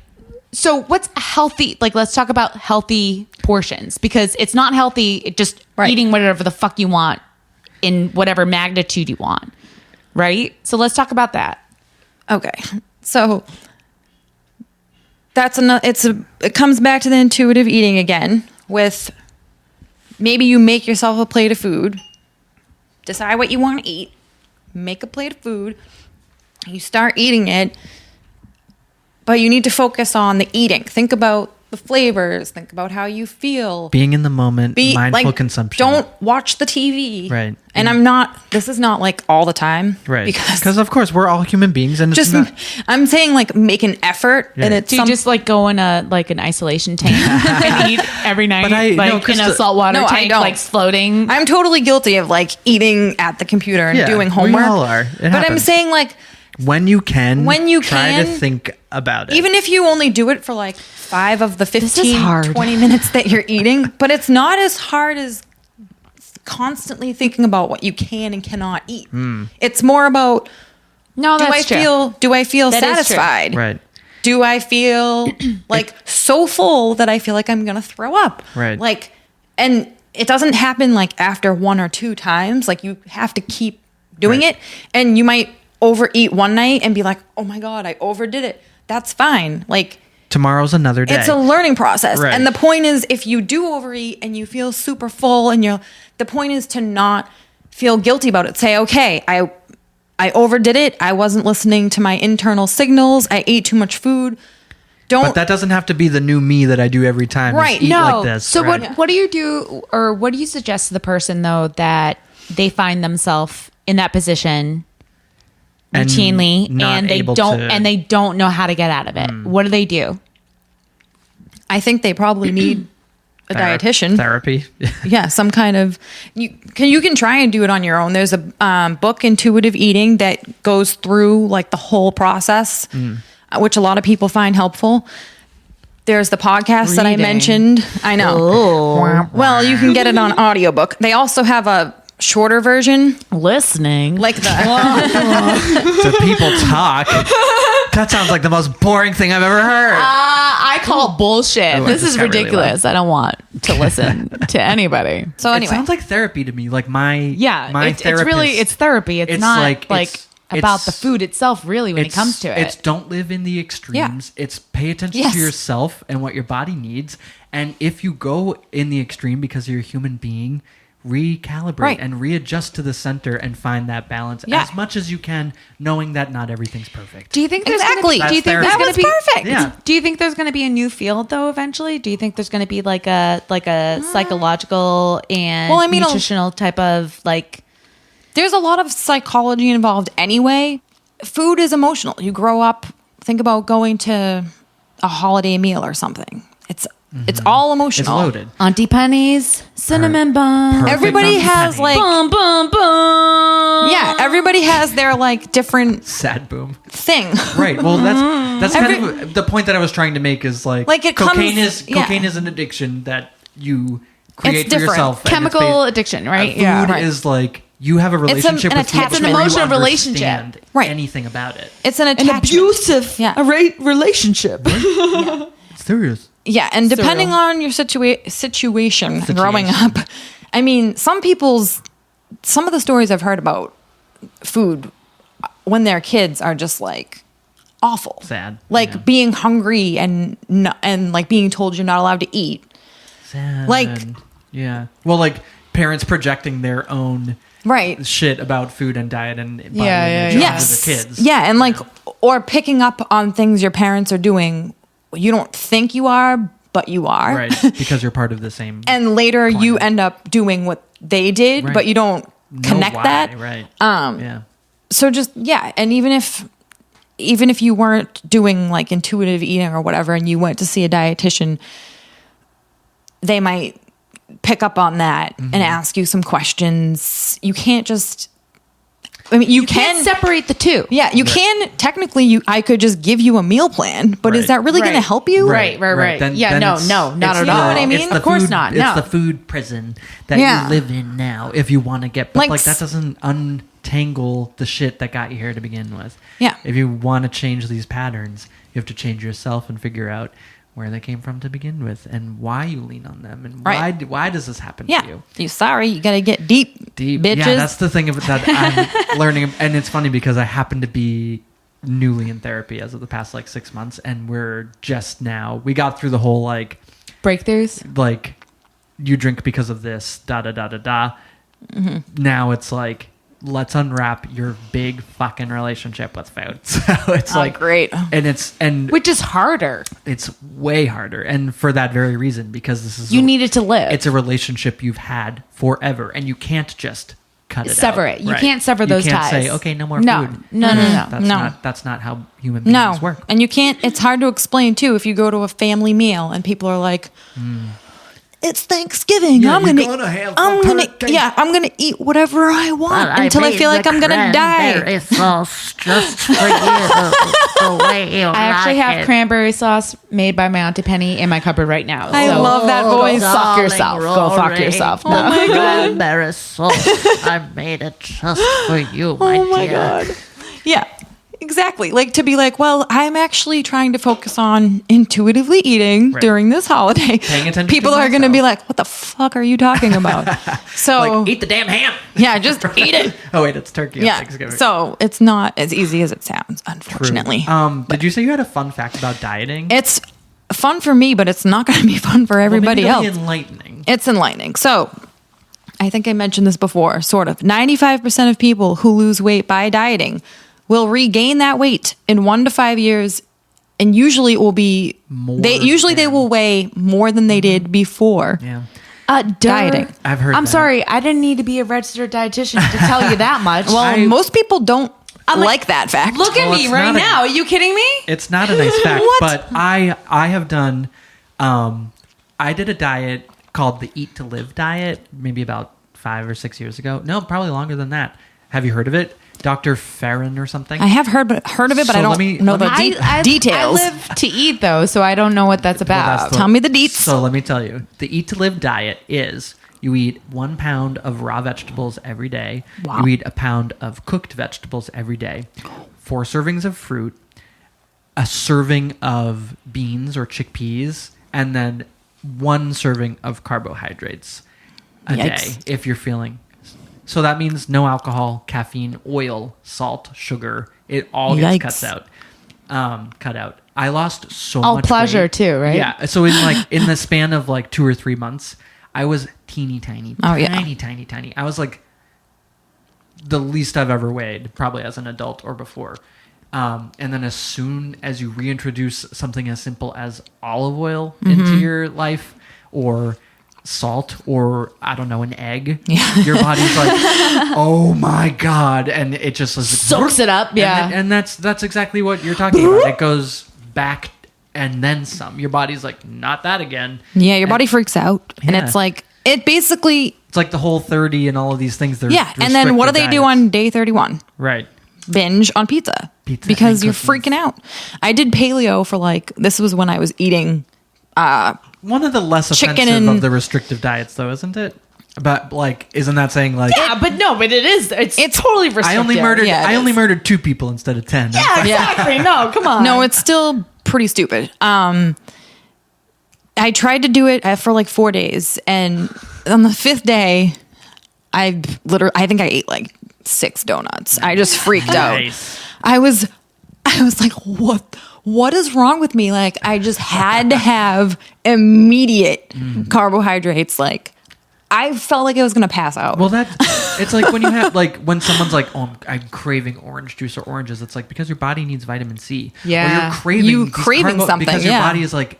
so what's healthy? Like, let's talk about healthy portions because it's not healthy just Right. eating whatever the fuck you want in whatever magnitude you want. Right. So let's talk about that. Okay. So it comes back to the intuitive eating again with maybe you make yourself a plate of food, decide what you want to eat, make a plate of food, you start eating it, but you need to focus on the eating. Think about the flavors, think about how you feel. Being in the moment, mindful consumption. Don't watch the TV. Right. And this is not like all the time. Right. Because Because of course we're all human beings and it's just not, I'm saying like make an effort and it's Do you just like go in an isolation tank and eat every night, But I- like no, in Krista- a saltwater No, I tank, don't. like floating? I'm totally guilty of like eating at the computer and Yeah, doing we homework. all are. It But I'm happens. saying like when you can try to can, think about it. even if you only do it for like 5 of the is 15, hard. 20 minutes that you're eating, but it's not as hard as constantly thinking about what you can and cannot eat. It's more about No, do that's I true. feel That is true. satisfied? Right. Do I feel like so full that I feel like I'm going to throw up? Right. Like, and it doesn't happen like after 1 or 2 times. Like you have to keep doing Right. it, and you might overeat one night and be like, oh my God, I overdid it. That's fine. Like Tomorrow's another day. it's a learning process. Right. And the point is if you do overeat and you feel super full and the point is to not feel guilty about it. Say, okay, I overdid it. I wasn't listening to my internal signals. I ate too much food. But that doesn't have to be the new me that I do every time. is Right. Eat No. like this. So right? what do you do, or what do you suggest to the person though that they find themselves in that position And routinely not and they able don't to- and they don't know how to get out of it? What do they do? I think they probably need a dietitian. Therapy. Yeah, some kind of you can try and do it on your own. There's a book, Intuitive Eating, that goes through like the whole process, which a lot of people find helpful. There's the podcast that I Reading. mentioned. I know. Well, you can get it on audiobook. They also have a shorter version, Listening. like the Do people talk? That sounds like the most boring thing I've ever heard. I call bullshit. Oh, This this is got really ridiculous. I don't want to listen to anybody. So It anyway, sounds like therapy to me. Like my It's therapist. really it's therapy. It's not like it's- about the food itself. Really, when it comes to It's it. don't live in the extremes. It's pay attention Yes. to yourself and what your body needs. And if you go in the extreme because you're a human being, recalibrate Right. and readjust to the center and find that balance Yeah. as much as you can, knowing that not everything's perfect. Do you think there's Exactly. Gonna, do you think That's there's that going was to be perfect. Yeah. Do you think there's going to be a new field though eventually? Do you think there's going to be like a psychological and Well, I mean, nutritional type of like There's a lot of psychology involved anyway. Food is emotional. You grow up, think about going to a holiday meal or something. It's all It's emotional. loaded. Auntie Penny's cinnamon bun? Perfect Everybody Auntie has Penny. like Bum bum bum. yeah, everybody has their like different Sad boom. thing. Right. Well, that's kind of the point that I was trying to make is like Like, it cocaine comes- cocaine yeah. is an addiction that you create for different. yourself. and it's Chemical based- addiction, right? Food Yeah. Right. is like you have a an relationship with food attachment. before It's an emotional you relationship. understand Right. anything about it. It's an attachment. Yeah. relationship. Serious. Yeah, and depending Surreal. on your situation growing up, I mean, some of the stories I've heard about food when they're kids are just like awful. Sad. Like Yeah. being hungry and like being told you're not allowed to eat. Sad. Like- yeah. Well, like parents projecting their own Right. shit about food and diet and body Yeah, image yeah, onto Yes. the kids. Yeah, and like or picking up on things your parents are doing. You don't think you are, but you are. Right. Because you're part of the same. And later you Climate. end up doing what they did, Right. but you don't Know connect why, that. Right. Yeah. So just yeah, and even if you weren't doing like intuitive eating or whatever and you went to see a dietitian, they might pick up on that and ask you some questions. You can't just you Can't separate the two. yeah, you can technically I could just give you a meal plan, but is Right. that really going to Right. help you? Right. Yeah, no, it's- no, not it's at the- all. You know what I mean? it's the Of course food- not, It's no. the food prison that Yeah. you live in now. If you want to get, but Like like that doesn't untangle the shit that got you here to begin with. Yeah. If you want to change these patterns, you have to change yourself and figure out where they came from to begin with and why you lean on them and Right. why does this happen Yeah. to you? You sorry, you got to get deep, bitches. Yeah, that's the thing of it that I'm learning, and it's funny because I happen to be newly in therapy as of the past like 6 months, and we're just now we got through the whole like Breakthroughs. you drink because of this da da da da da. Mm-hmm. Now it's like let's unwrap your big fucking relationship with food. So it's like great. and Which is harder. it's way harder, and for that very reason because this is You need it to live. it's a relationship you've had forever, and you can't just cut it Sever out. it. You can't sever those you can't ties. say okay, no more No. food. No. That's not how human beings No, work. and you can't. It's hard to explain too if you go to a family meal and people are like, "It's Thanksgiving. Yeah, I'm you're gonna, gonna have I'm a gonna, turkey." yeah, I'm gonna eat whatever I want until I feel like I'm gonna die." Sauce just for you, the way you I actually have cranberry sauce made by my Auntie Penny in my cupboard right now. I So love that go voice. fuck yourself. Go fuck yourself. Oh No. my god, cranberry sauce. I made it just for you, my Oh my dear. god. Yeah, exactly. Like to be like, well, I'm actually trying to focus on intuitively eating Right. during this holiday. Paying attention People to are going to be myself. like, what the fuck are you talking about? So Like eat the damn ham. yeah, just eat it. Oh wait, it's turkey on Yeah. Thanksgiving. So it's not as easy as it sounds, unfortunately. Did you say you had a fun fact about dieting? It's fun for me, but it's not going to be fun for everybody Well, maybe else. it'll be enlightening. It's enlightening. So I think I mentioned this before, sort of. 95% of people who lose weight by dieting will regain that weight in 1 to 5 years, and usually it will be they will weigh more than they did before. Yeah. Dieting. I've heard I'm that. sorry. I didn't need to be a registered dietitian to tell you that much. Well, most people don't like that fact. look at Well, me it's right not a- now. Are you kidding me? It's not a nice fact, What? but I have done. I did a diet called the Eat to Live diet, maybe about 5 or 6 years ago. No, probably longer than that. Have you heard of it, Dr. Farron or something? I have heard of it, but So I don't let me- know let me- the details. I live to eat though, so I don't know what that's about. that's the- Tell me the deets. So let me tell you, the Eat to Live diet is you eat 1 pound of raw vegetables every day. Wow. You eat a pound of cooked vegetables every day. 4 servings of fruit, a serving of beans or chickpeas, and then 1 serving of carbohydrates a Yikes. day if you're feeling. So that means no alcohol, caffeine, oil, salt, sugar. It all gets Yikes. cut out. I lost so All much pleasure weight. too, right? Yeah. So in the span of like 2 or 3 months, I was teeny tiny. Oh, yeah. Tiny. I was like the least I've ever weighed, probably as an adult or before. And then as soon as you reintroduce something as simple as olive oil into your life, or salt, or I don't know, an egg, your body's like, oh my God. And it just Soaks it up. Yeah. And that's exactly what you're talking about. It goes back and then some. Your body's like, not that again. Yeah, your body freaks out. And Yeah. it's like, it basically... It's like the Whole30 and all of these things. Yeah, and then what do they do on day 31? Right. Binge on pizza. Because and you're cookies. freaking out. I did paleo for like, this was when I was eating... One of the less Chicken offensive and- of the restrictive diets, though, isn't it? But like, isn't that saying like, Yeah, but it is. It's totally restrictive. I only murdered Yeah, it I only is. murdered 2 people instead of 10. Yeah, exactly. No, come on. No, it's still pretty stupid. I tried to do it for like 4 days, and on the 5th day, I think I ate like 6 donuts. I just freaked out. Nice. I was like, what is wrong with me? Like, I just had to have immediate carbohydrates. Like, I felt like I was gonna pass out. Well, it's like when you have like when someone's like, oh, I'm craving orange juice or oranges. It's like because your body needs vitamin C. Yeah. Or you're craving these something, because your yeah. body is like,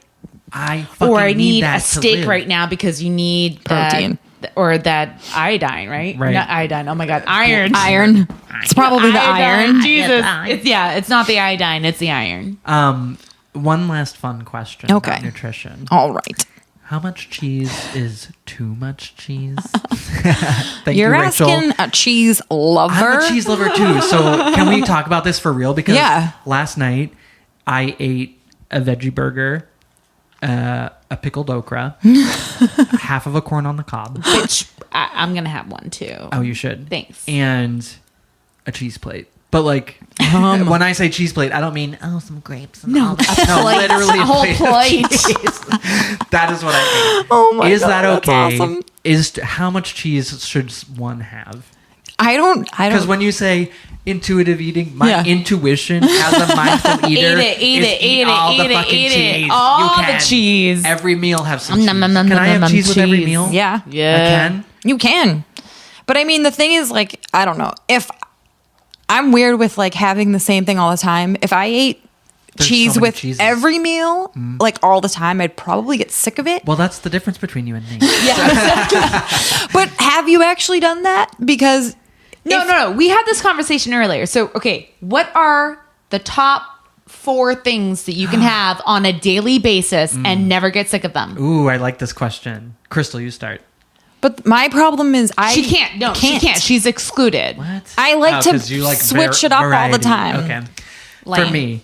I fucking or I need that a to steak live. right now because you need Protein. or that iodine, right? Right. Not iodine. Oh my God, iron. Iron. It's probably the iron. Jesus, Iodine. it's not the iodine, it's the iron. One last fun question Okay. about nutrition. All right. How much cheese is too much cheese? Thank You're you, Rachel. asking a cheese lover. I'm a cheese lover too. So can we talk about this for real? Because Yeah. last night I ate a veggie burger, a pickled okra, half of a corn on the cob. Which I'm gonna have one too. Oh, you should. Thanks. And a cheese plate. But like, when I say cheese plate, I don't mean some grapes and No, all that. no, literally a whole of plate. cheese. That is what I ate. Oh my Is God, that that's okay? awesome. How much cheese should one have? I don't. Because when you say intuitive eating, my Yeah. intuition as a mindful eater Eat is all the it, fucking eat cheese. it. All You the can. cheese. Every meal have some Nom, cheese. nom, nom, Can nom, I have nom, cheese with every cheese. meal? Yeah. I can. You can. But I mean, the thing is, like, I don't know. If I'm weird with like having the same thing all the time, if I ate There's cheese so many with cheeses. every meal, like all the time, I'd probably get sick of it. Well, that's the difference between you and me. But have you actually done that? Because No. We had this conversation earlier. So, okay, what are the top 4 things that you can have on a daily basis and never get sick of them? Ooh, I like this question. Crystal, you start. But my problem is She can't. No, she can't. She's excluded. What? I like to 'cause you like switch it up all the variety. time. Okay. For Lame. me,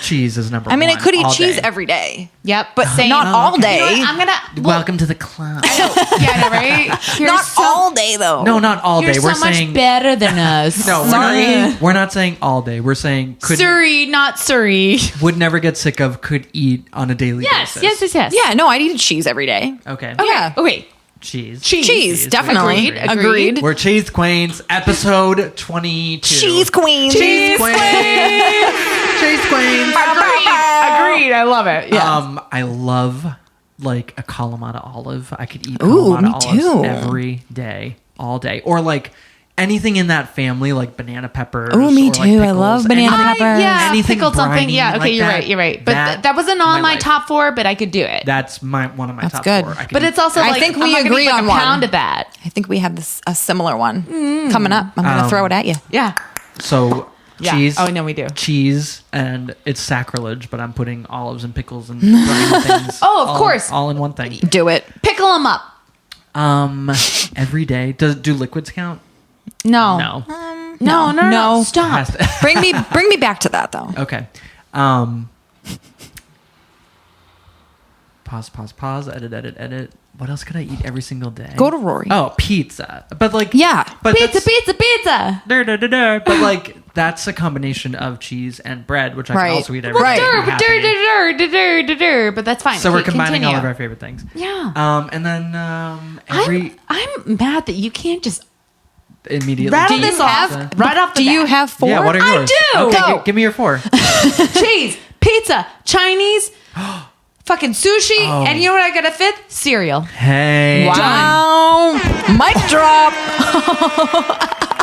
cheese is number I mean, one. I could eat all cheese day. every day. Yep, but But not all You know day. what? I'm gonna. Welcome to the club. Yeah, I know, right? You're Not so, all day though. No, not all You're day. so We're much saying better than us. no. Sorry. We're not saying all day. We're saying could Surrey, not Surrey. would never get sick of. Could eat on a daily Yes, basis. yes. Yeah, no, I'd eat cheese every day. Okay. Yeah. Okay. Cheese. Cheese, definitely. Agreed. Agreed. We're Cheese Queens, episode 22. Cheese queen. Cheese Queens. Cheese Queens. Agreed. I love it. Yeah. I love like a Kalamata olive. I could eat Ooh, Kalamata me olives too. every day, all day. Or like anything in that family, like banana peppers. Ooh, me or, like, too. I pickles, love banana anything- peppers. Yeah, Anything pickled something. briny Yeah, okay, like you're that, right. You're right. But that- that wasn't on my life. top 4, but I could do it. That's one of my That's top good. 4. I could But eat- it's also I like think I'm we not gonna agree eat, like, on a one. pound of that. I think we have a similar one coming up. I'm gonna throw it at you. Yeah. so Yeah. cheese. Oh, no, we do. Cheese, and it's sacrilege, but I'm putting olives and pickles and briny things. Oh, of course. all in one thing. Do it. Pickle them up. Every day. Do liquids count? No. No. No. Stop. Has to- Bring me back to that though. Okay. Pause. Edit. What else could I eat every single day? Go to Rory. Oh, pizza. But like, Yeah. but Pizza. But like, that's a combination of cheese and bread, which I Right. can also eat every Right. day. and be happy. But that's fine. So we're Okay, combining all continue. of our favorite things. Yeah. And then every I'm mad that you can't just immediately. rattle Do this you off have- right off the Do you bat. have 4? Yeah. What are I yours? do. Okay, Go. give me your 4. Cheese, pizza, Chinese, fucking sushi, and you know what I got a fifth? Cereal. Hey. Wow. Mic drop.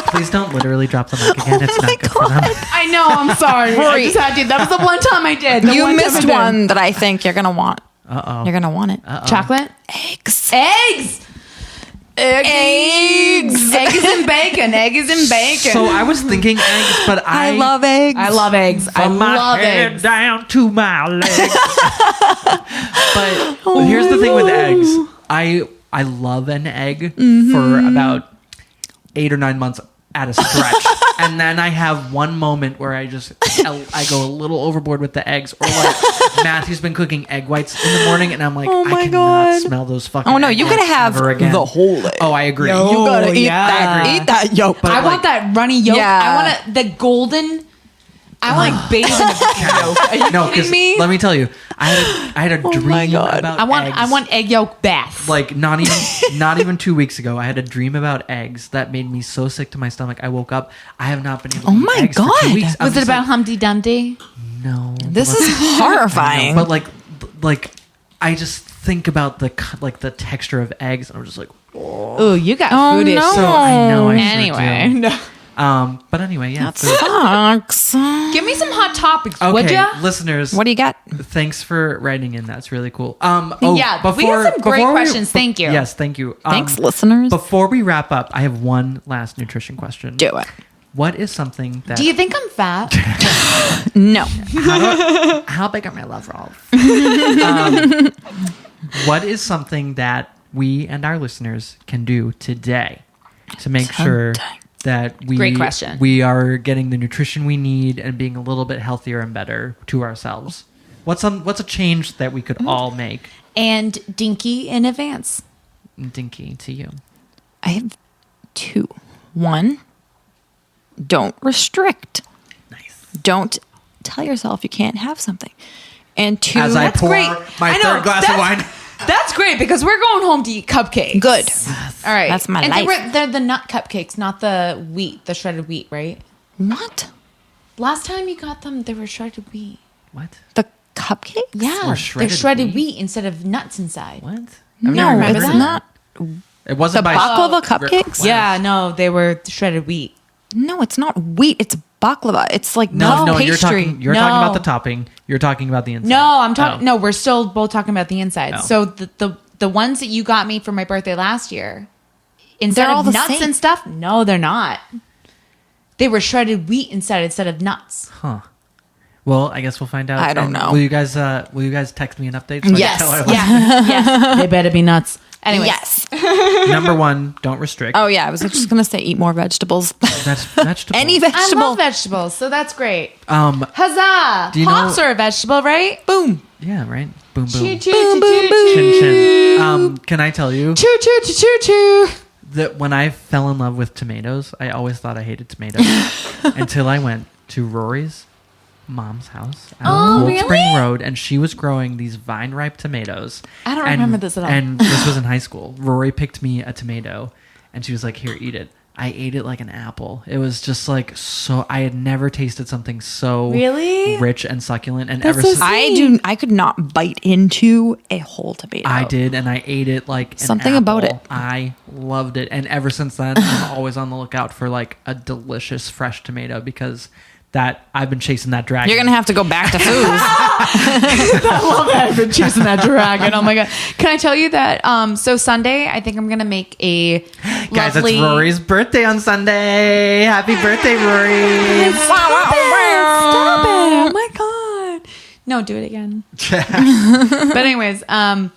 Please don't literally drop the mic again. It's not good for them. I know. I'm sorry. I just had to. That was the one time I did. You missed one that I think you're gonna want. Uh-oh. You're gonna want it. Chocolate? Eggs. Eggs. Eggs and bacon. Eggs and bacon. So I was thinking eggs, but I love eggs. I love eggs. I From my love head eggs. down to my legs. But here's the thing with eggs. I love an egg for about 8 or 9 months at a stretch. And then I have one moment where I go a little overboard with the eggs. Or like Matthew's been cooking egg whites in the morning and I'm like, Oh my I cannot God. smell those fucking Oh no, egg you gotta whites have ever again. the whole egg. Oh, I agree. You gotta eat yeah. that. Eat that yolk. But I want that runny yolk. Yeah. I want the golden. I want to bathe in the yolk. Are you No, kidding because me? let me tell you, I had a dream my God. about eggs. I want egg yolk bath. Like not even 2 weeks ago, I had a dream about eggs that made me so sick to my stomach. I woke up. I have not been able to Oh eat my eggs for God. 2 weeks. I'm Was it just about like, Humpty Dumpty? no? This it is wasn't. horrifying. But like I just think about the texture of eggs, and I'm just like, Oh, you got Oh, food no. issues. so I know. I Anyway, sure no. do. But anyway, yeah. that food. sucks. Give me some hot topics, Okay, would ya? listeners. What do you got? Thanks for writing in. That's really cool. Yeah, we got some great questions. Thank you. Yes, thank you. Thanks, listeners. Before we wrap up, I have one last nutrition question. Do it. What is something that? Do you think I'm fat? No. How big are my love rolls? What is something that we and our listeners can do today to make sure that Great question. we are getting the nutrition we need and being a little bit healthier and better to ourselves? What's a change that we could all make? And dinky in advance. Dinky to you. I have 2. 1, don't restrict. Nice. Don't tell yourself you can't have something. And 2, As I That's pour great. my I know, third glass of wine. That's great because we're going home to eat cupcakes. good. All right. That's my and life. They're the nut cupcakes, not the wheat, the shredded wheat, right? What? Last time you got them, they were shredded wheat. What? The cupcakes? Yeah, Or they're shredded shredded wheat? wheat instead of nuts inside. What? No, remember it's that. not. It wasn't The by baklava cupcakes? Yeah, no, they were shredded wheat. No, it's not wheat. It's baklava. It's like No, not you're pastry. talking. You're No. talking about the topping. You're talking about the inside. No, I'm talking. Oh. No, we're still both talking about the inside. Oh. So the ones that you got me for my birthday last year, instead They're all of the nuts same. and stuff, no, they're not. They were shredded wheat instead of nuts. Huh. Well, I guess we'll find out. I don't And know. Will you guys text me an update? So I can Yes. tell everyone? Yeah, yes, they better be nuts. Anyway, Yes. Number 1, don't restrict. Oh yeah, I was just gonna say eat more vegetables. That's vegetable. Any I vegetable. love vegetables, so that's great. Um. Huzzah! Do you Hops know- are a vegetable, right? Boom. Yeah. Right. Boom. Choo Boom. choo Boom, choo boom, choo Chin chin. Can I tell you choo choo choo choo choo. that when I fell in love with tomatoes, I always thought I hated tomatoes until I went to Rory's mom's house out on Cold really? Spring Road, and she was growing these vine-ripe tomatoes. I don't And- remember this at all. And this was in high school. Rory picked me a tomato, and she was like, "Here, eat it." I ate it like an apple. It was just like so. I had never tasted something so Really? rich and succulent. And That's ever so since I could not bite into a whole tomato. I did, and I ate it like an Something about apple. it. I loved it, and ever since then, I'm always on the lookout for like a delicious fresh tomato because that I've been chasing that dragon. You're gonna have to go back to food. I love that. I've been chasing that dragon. Oh my god! Can I tell you that? So Sunday, I think I'm gonna make a Guys, lovely. it's Rory's birthday on Sunday. Happy birthday, Rory! Stop it! Oh my god! No, do it again. But anyways, I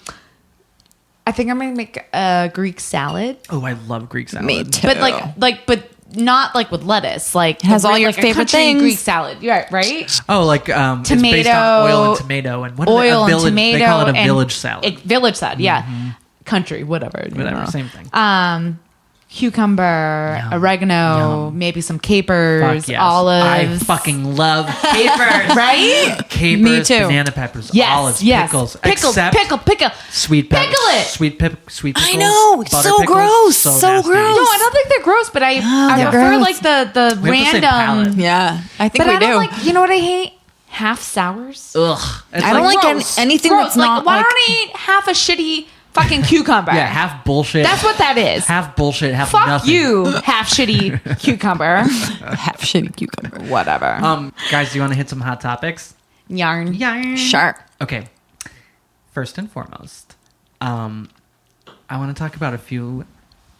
think I'm gonna make a Greek salad, Oh, I love Greek salad. Me too. but not like with lettuce. Like It has a all real- your like a favorite country things. Greek salad. Yeah, right. Oh, like it's based on oil and tomato, and what are Oil they, a and village, tomato. They call it a and village salad. Village salad, yeah. Country, whatever. you Whatever, know. same thing. Cucumber, Yum. oregano, Yum. maybe some capers, Fuck yes. olives. I fucking love capers. Right? Capers, Me too. banana peppers, Yes, olives, yes. pickles, Pickle, except pickle. sweet peppers. Pickle it. Sweet pickles. I know, it's butter so pickles, gross, so nasty. gross. No, I don't think they're gross, but I they're prefer gross. like the We have the same random. palate. Yeah, I think But we I don't do. like. You know what I hate? half sours. Ugh. It's I don't like gross. anything Gross. that's not why like. don't I eat half a shitty fucking cucumber? Yeah, half bullshit. That's what that is. Half bullshit, half Fuck nothing. you, half shitty cucumber. Half shitty cucumber. Whatever. Guys, do you want to hit some hot topics? Yarn. Sure. Okay. First and foremost, I want to talk about a few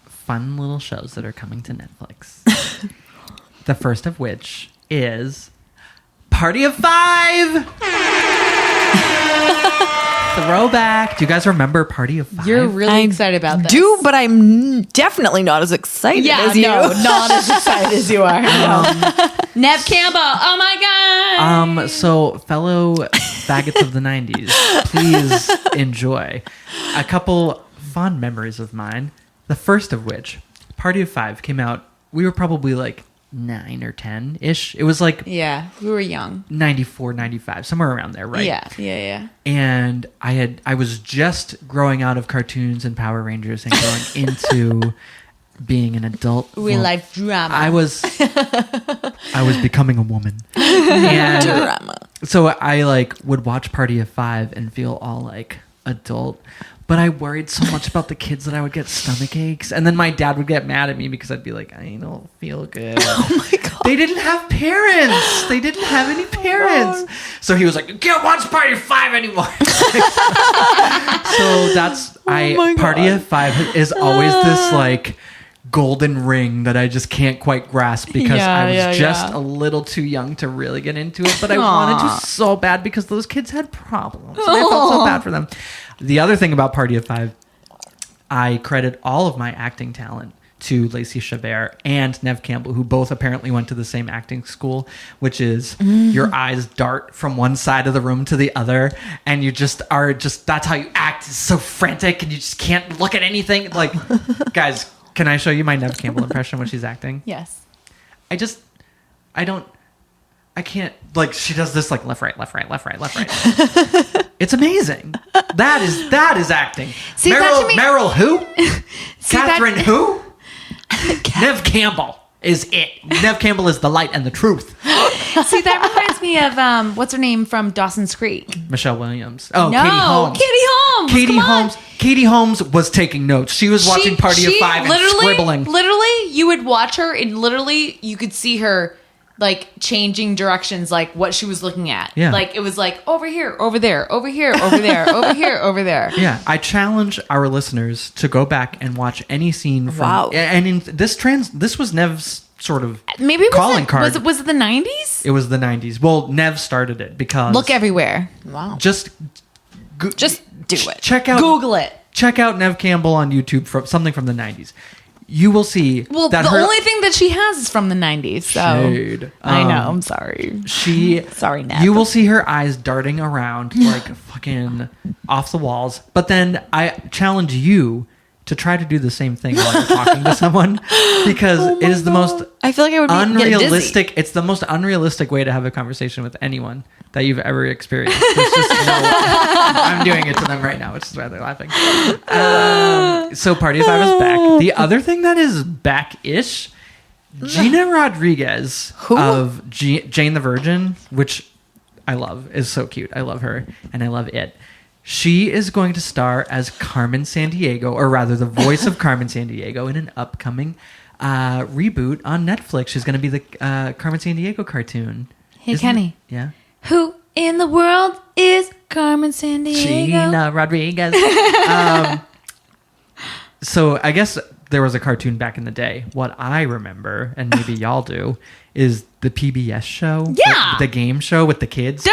fun little shows that are coming to Netflix. The first of which is Party of Five. Throwback. Do you guys remember Party of Five? You're really excited about this. Do, but I'm definitely not as excited as you. no, not as excited as you are. Nev Campbell. Oh my god. So fellow faggots of the 90s, please enjoy a couple fond memories of mine. The first of which, Party of Five, came out. We were probably like 9 or 10-ish. It was like Yeah, we were young. 94, 95, somewhere around there, right? Yeah. And I was just growing out of cartoons and Power Rangers and going into being an adult. Real life drama. I was becoming a woman. And Drama. so I like would watch Party of Five and feel all like adult. But I worried so much about the kids that I would get stomach aches. And then my dad would get mad at me because I'd be like, I don't feel good. Oh my god. They didn't have parents. They didn't have any parents. So he was like, you can't watch Party of Five anymore. So that's, my Party God. of Five is always this like golden ring that I just can't quite grasp because Yeah, I was just yeah. a little too young to really get into it. But I wanted to so bad because those kids had problems. And I felt so bad for them. The other thing about Party of Five, I credit all of my acting talent to Lacey Chabert and Nev Campbell, who both apparently went to the same acting school, which is your eyes dart from one side of the room to the other, and you just are that's how you act. It's so frantic, and you just can't look at anything. Like, guys, can I show you my Nev Campbell impression when she's acting? Yes. I can't, like, she does this like left, right, left, right, left, right, left, right. It's amazing. That is acting. See, that to me- Meryl who? See, that- Catherine who? Nev Campbell is it. Nev Campbell is the light and the truth. See, that reminds me of what's her name from Dawson's Creek? Michelle Williams. Oh, No, Katie Holmes. Katie Holmes. Katie Holmes was taking notes. She was watching Party of Five and scribbling. Literally, you would watch her and literally you could see her like changing directions, like what she was looking at. Yeah. Like it was like over here, over there, over here, over there, over here, over there. Yeah, I challenge our listeners to go back and watch any scene from. Wow. And in this was Nev's sort of Maybe it calling card. was it the 90s? It was the 90s. Well, Nev started it because Look everywhere. Wow. just Just do it. check out Google it. Check out Nev Campbell on YouTube from something from the 90s. You will see Well, that the her only thing that she has is from the 90s. So shade. I know. I'm sorry. She Sorry, Nev. You will see her eyes darting around like fucking off the walls. But then I challenge you to try to do the same thing while you're talking to someone because it is the most I feel like I would get dizzy. unrealistic. It's the most unrealistic way to have a conversation with anyone that you've ever experienced. There's just I'm doing it to them right now, which is why they're laughing. So Party of Five is back. The other thing that is back-ish, Gina Rodriguez of Jane the Virgin, which I love, is so cute. I love her and I love it. She is going to star as Carmen Sandiego, or rather the voice of Carmen Sandiego in an upcoming reboot on Netflix. She's going to be the Carmen Sandiego cartoon. Hey, Isn't Kenny. it? Yeah. Who in the world is Carmen Sandiego? Gina Rodriguez. So I guess there was a cartoon back in the day. What I remember, and maybe y'all do, is the PBS show. Yeah. The game show with the kids.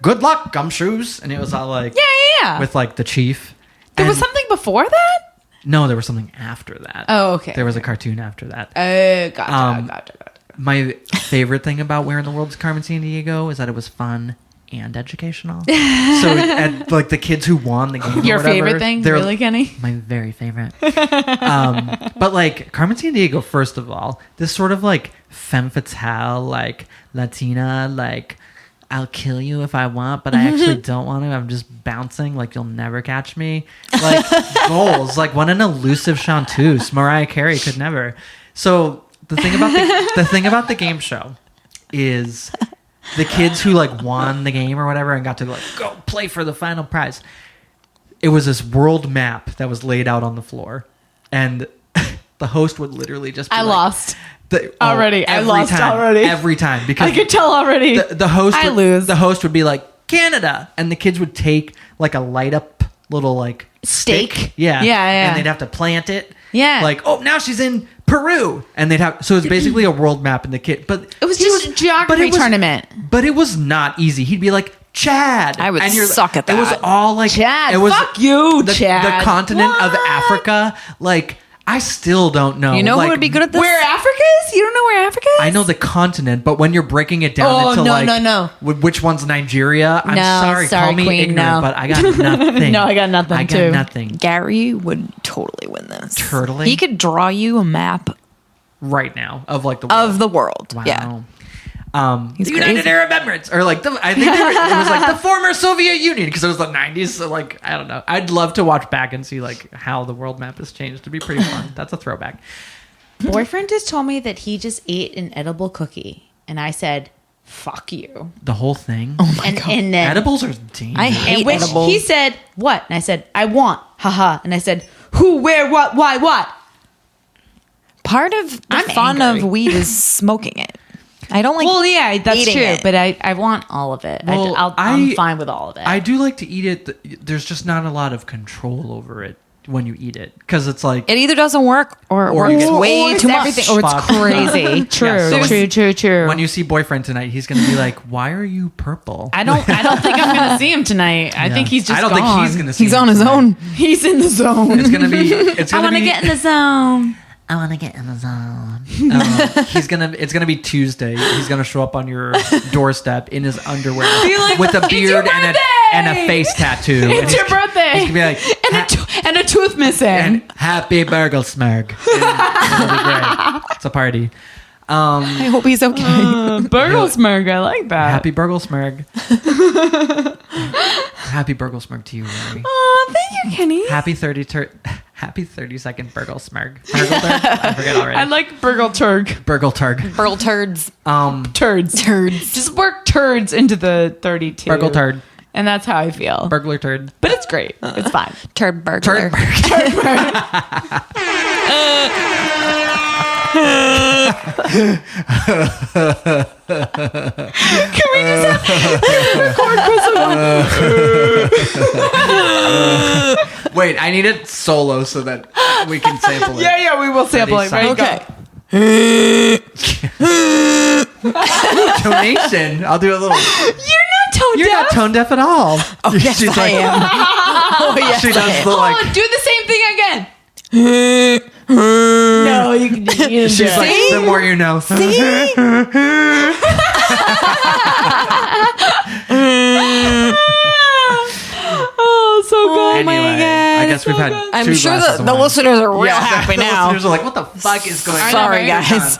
Good luck, gumshoes. And it was all like, Yeah. with like the chief. There was And- something before that? No, there was something after that. Oh, okay. There was a cartoon after that. Oh, gotcha. Gotcha. My favorite thing about Where in the World is Carmen Sandiego is that it was fun and educational. So, and, like the kids who won the game, Your or whatever, favorite thing? they're Really, Kenny? My very favorite. But like Carmen Sandiego, first of all, this sort of like femme fatale, like Latina, like I'll kill you if I want, but I actually don't want to. I'm just bouncing, like you'll never catch me. Like goals, like what an elusive chanteuse. Mariah Carey could never. So the thing about the game show is the kids who like won the game or whatever and got to like go play for the final prize. It was this world map that was laid out on the floor, and the host would literally just be I like, lost. Already. Every time. Because I could tell already. The host I would, lose. The host would be like, Canada. And the kids would take like a light up little like Steak? Yeah. Yeah. And they'd have to plant it. Yeah. Like, oh, now she's in Peru. And they'd have, so it's basically a world map in the kid. But It was just a geography tournament. But it was not easy. He'd be like, Chad. I would and suck at that. It was all like, Chad, it was fuck you, the, Chad. The continent of What? Africa. Like, I still don't know. You know like, who would be good at this? Where Africa is? You don't know where Africa is? I know the continent, but when you're breaking it down into no. which one's Nigeria, I'm No, sorry, call me queen, ignorant, no. but I got nothing. No, I got nothing, I got too. nothing. Gary would totally win this. Totally? He could draw you a map Right now of like the world. of the world. Wow. Yeah. The United crazy. Arab Emirates, or like I think it was like the former Soviet Union because it was the 90s. So like I don't know. I'd love to watch back and see like how the world map has changed. It'd be pretty fun. That's a throwback. Boyfriend just told me that he just ate an edible cookie, and I said, "Fuck you." The whole thing. Oh my and, God. and then Edibles are dangerous. I hate and which edibles. he said, "What?" And I said, "I want." Haha. And I said, "Who? Where? What? Why? What?" Part of the I'm fun angry. of weed is smoking it. I don't like. Well, yeah, that's eating true. it. But I want all of it. Well, I'm fine with all of it. I do like to eat it. There's just not a lot of control over it when you eat it because it's like It either doesn't work or it works Or way it's too much. everything, or it's Spot. crazy. True, Yeah, so true. when you see boyfriend tonight, he's gonna be like, "Why are you purple?" I don't think I'm gonna see him tonight. I Yeah. think he's just I don't gone. think he's gonna see. He's him on his tonight. own. He's in the zone. It's gonna be. It's I gonna want to be. get in the zone. I want to get in the zone. It's gonna be Tuesday. He's gonna show up on your doorstep in his underwear Be like, with a "It's your beard and a birthday!" face tattoo. And It's he's- your birthday. He's gonna be like, and a tooth missing. and happy burgle smurg. It'll be great. It's a party. I hope he's okay. Burglesmurg, I like that. Happy burgle smurg. Happy burgle smurg to you, Larry. Oh, thank you, Kenny. Happy 30-second burgle smurg. Burgle turg? I forget already. I like burgle turg. burgle turg. Burl turds. Turds. Turds. Just work turds into the 32. Burgle turd. And that's how I feel. Burglar turd. But it's great. It's fine. Turd burglar. Can we just record Crystal? Wait, I need it solo so that we can sample it. Yeah, we will sample it. Right? Okay. Donation. I'll do a little. You're not tone You're deaf. not tone deaf at all. Oh, yes, She's I like- am. Oh, yes, She I does am. the like. Hold on, do the same thing again. No, you can do it. She's like, the more you know. Oh, so good. Anyway, I guess we've had. I'm two sure glasses of the wine. listeners are real Yeah, happy the now. listeners are like, what the fuck is going on? Sorry, guys.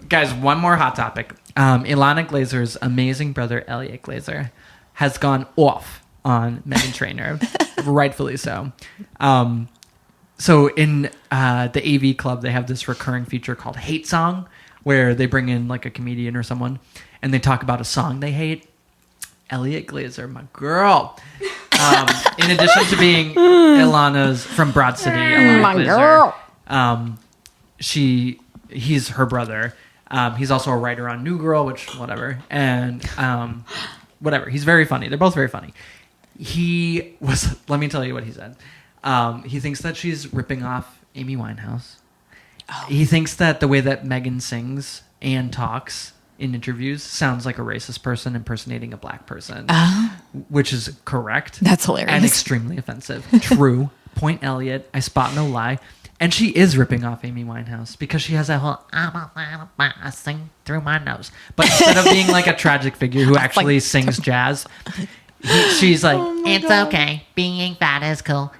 Guys, one more hot topic. Ilana Glazer's amazing brother, Elliot Glazer, has gone off on Meghan Trainor, rightfully so. So in the AV Club, they have this recurring feature called Hate Song, where they bring in like a comedian or someone, and they talk about a song they hate. Elliot Glazer, my girl. In addition to being Ilana's from Broad City, Ilana My Glazer, girl. he's her brother. He's also a writer on New Girl, which whatever, and whatever. He's very funny. They're both very funny. He was. Let me tell you what he said. He thinks that she's ripping off Amy Winehouse. Oh. He thinks that the way that Meghan sings and talks in interviews sounds like a racist person impersonating a black person, which is correct. That's hilarious. And extremely offensive. True. Point Elliot. I spot no lie. And she is ripping off Amy Winehouse because she has that whole I sing through my nose. But instead of being like a tragic figure who actually sings jazz, she's like, It's okay. Being fat is cool.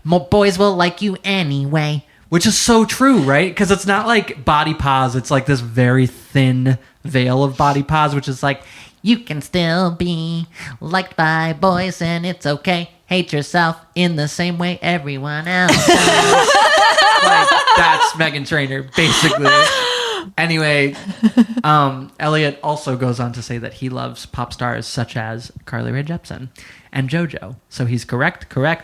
More boys will like you anyway. Which is so true, right? Because it's not like body pause. It's like this very thin veil of body pause, which is like, You can still be liked by boys and it's okay. Hate yourself in the same way everyone else does. like that's Meghan Trainor, basically. Anyway, Elliot also goes on to say that he loves pop stars such as Carly Rae Jepsen and JoJo. So he's correct across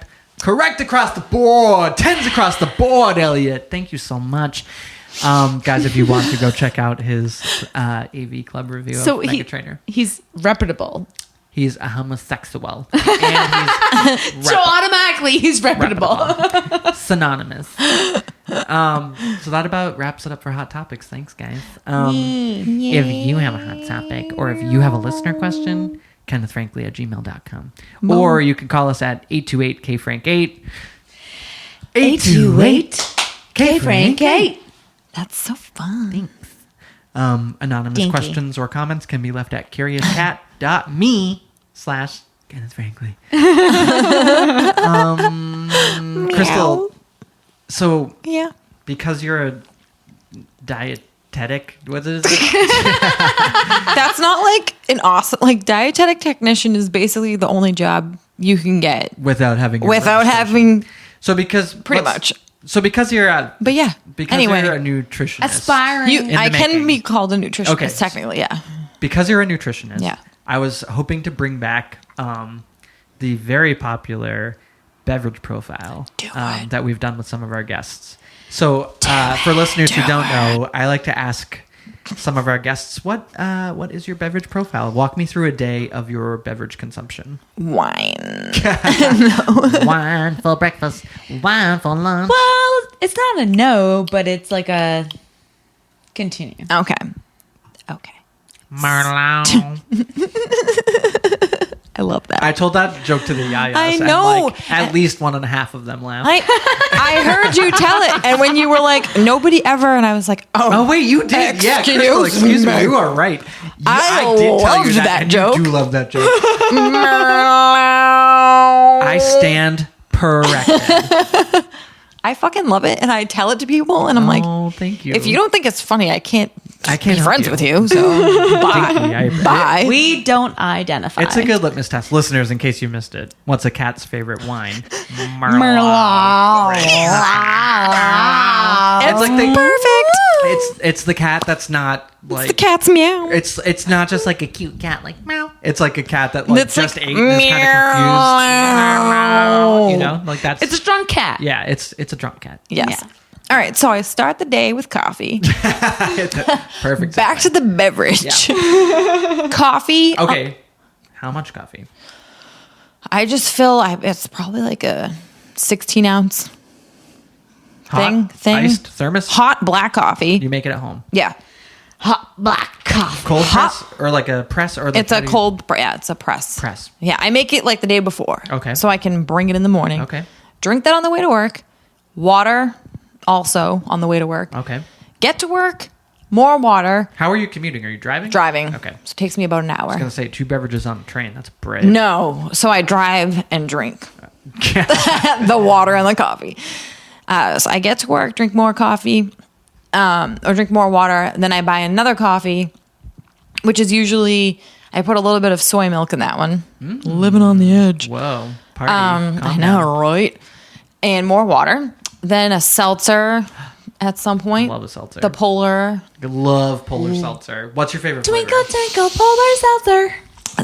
the board. 10s across the board, Elliot. Thank you so much. Guys, if you want to go check out his AV Club review of Mega Trainer. He's reputable. He's a homosexual. And he's So automatically he's reputable. synonymous. So that about wraps it up for Hot Topics. Thanks, guys. If you have a hot topic or if you have a listener question, KennethFrankly@gmail.com. Or you can call us at 828-KFrank8. 828-KFrank8. That's so fun. Anonymous Dinky. questions or comments can be left at curiouscat.me/KennethFrankly. Crystal, so Yeah. because you're a dietetic, what is it? That's not like an awesome, like dietetic technician is basically the only job you can get Without having your without registration. having, So because pretty much. So because you're a But yeah. because Anyway. you're a nutritionist. Aspiring. I the can making. be called a nutritionist Okay. technically, yeah. Because you're a nutritionist. Yeah. I was hoping to bring back the very popular beverage profile Do it. that we've done with some of our guests. So for listeners who don't know, I like to ask some of our guests, what is your beverage profile? Walk me through a day of your beverage consumption. Wine. Wine for breakfast, wine for lunch. Well, it's not a no, but it's like a continue. Okay. Merlot. I love that. I told that joke to the Yayas. I and, know. like, at least 1.5 of them laughed. I heard you tell it, and when you were like, nobody ever, and I was like, Oh wait, you did. Yeah, Crystal, excuse me. You are right. I did tell you loved that and joke. You do love that joke. I I stand corrected. I fucking love it, and I tell it to people, and I'm like, Oh, thank you. if you don't think it's funny, I can't can't be help friends you. with you. So bye. Bye. We don't identify. It's a good litmus test, listeners. In case you missed it, what's a cat's favorite wine? Merlot. It's like the- perfect. It's the cat that's not like The cat's meow. It's not just like a cute cat like meow. It's like a cat that like That's just like, ate and is kind of confused. You know, like that's It's a strong cat. yeah. It's a drunk cat. Yes. Yeah. All right. So I start the day with coffee. Perfect. Back to the beverage. Coffee. Okay. How much coffee? I just fill. It's probably like a 16-ounce Hot, thing. iced thermos. Hot black coffee. You make it at home. Yeah. Hot black coffee. Cold press or like a press or like It's a cold. Yeah, it's a press. press. Yeah, I make it like the day before. Okay. So I can bring it in the morning. Okay. Drink that on the way to work. Water also on the way to work. Okay. Get to work. More water. How are you commuting? Are you driving? Driving. Okay. So it takes me about an hour. I was gonna say 2 beverages on the train. That's brave. No. So I drive and drink the water and the coffee. So I get to work, drink more coffee, or drink more water. Then I buy another coffee, which is usually, I put a little bit of soy milk in that one. Living on the edge. Whoa. Party. I Calm know, down. right? And more water. Then a seltzer at some point. Love a seltzer. The Polar. I love polar seltzer. What's your favorite Twinkle, flavor? twinkle, polar seltzer.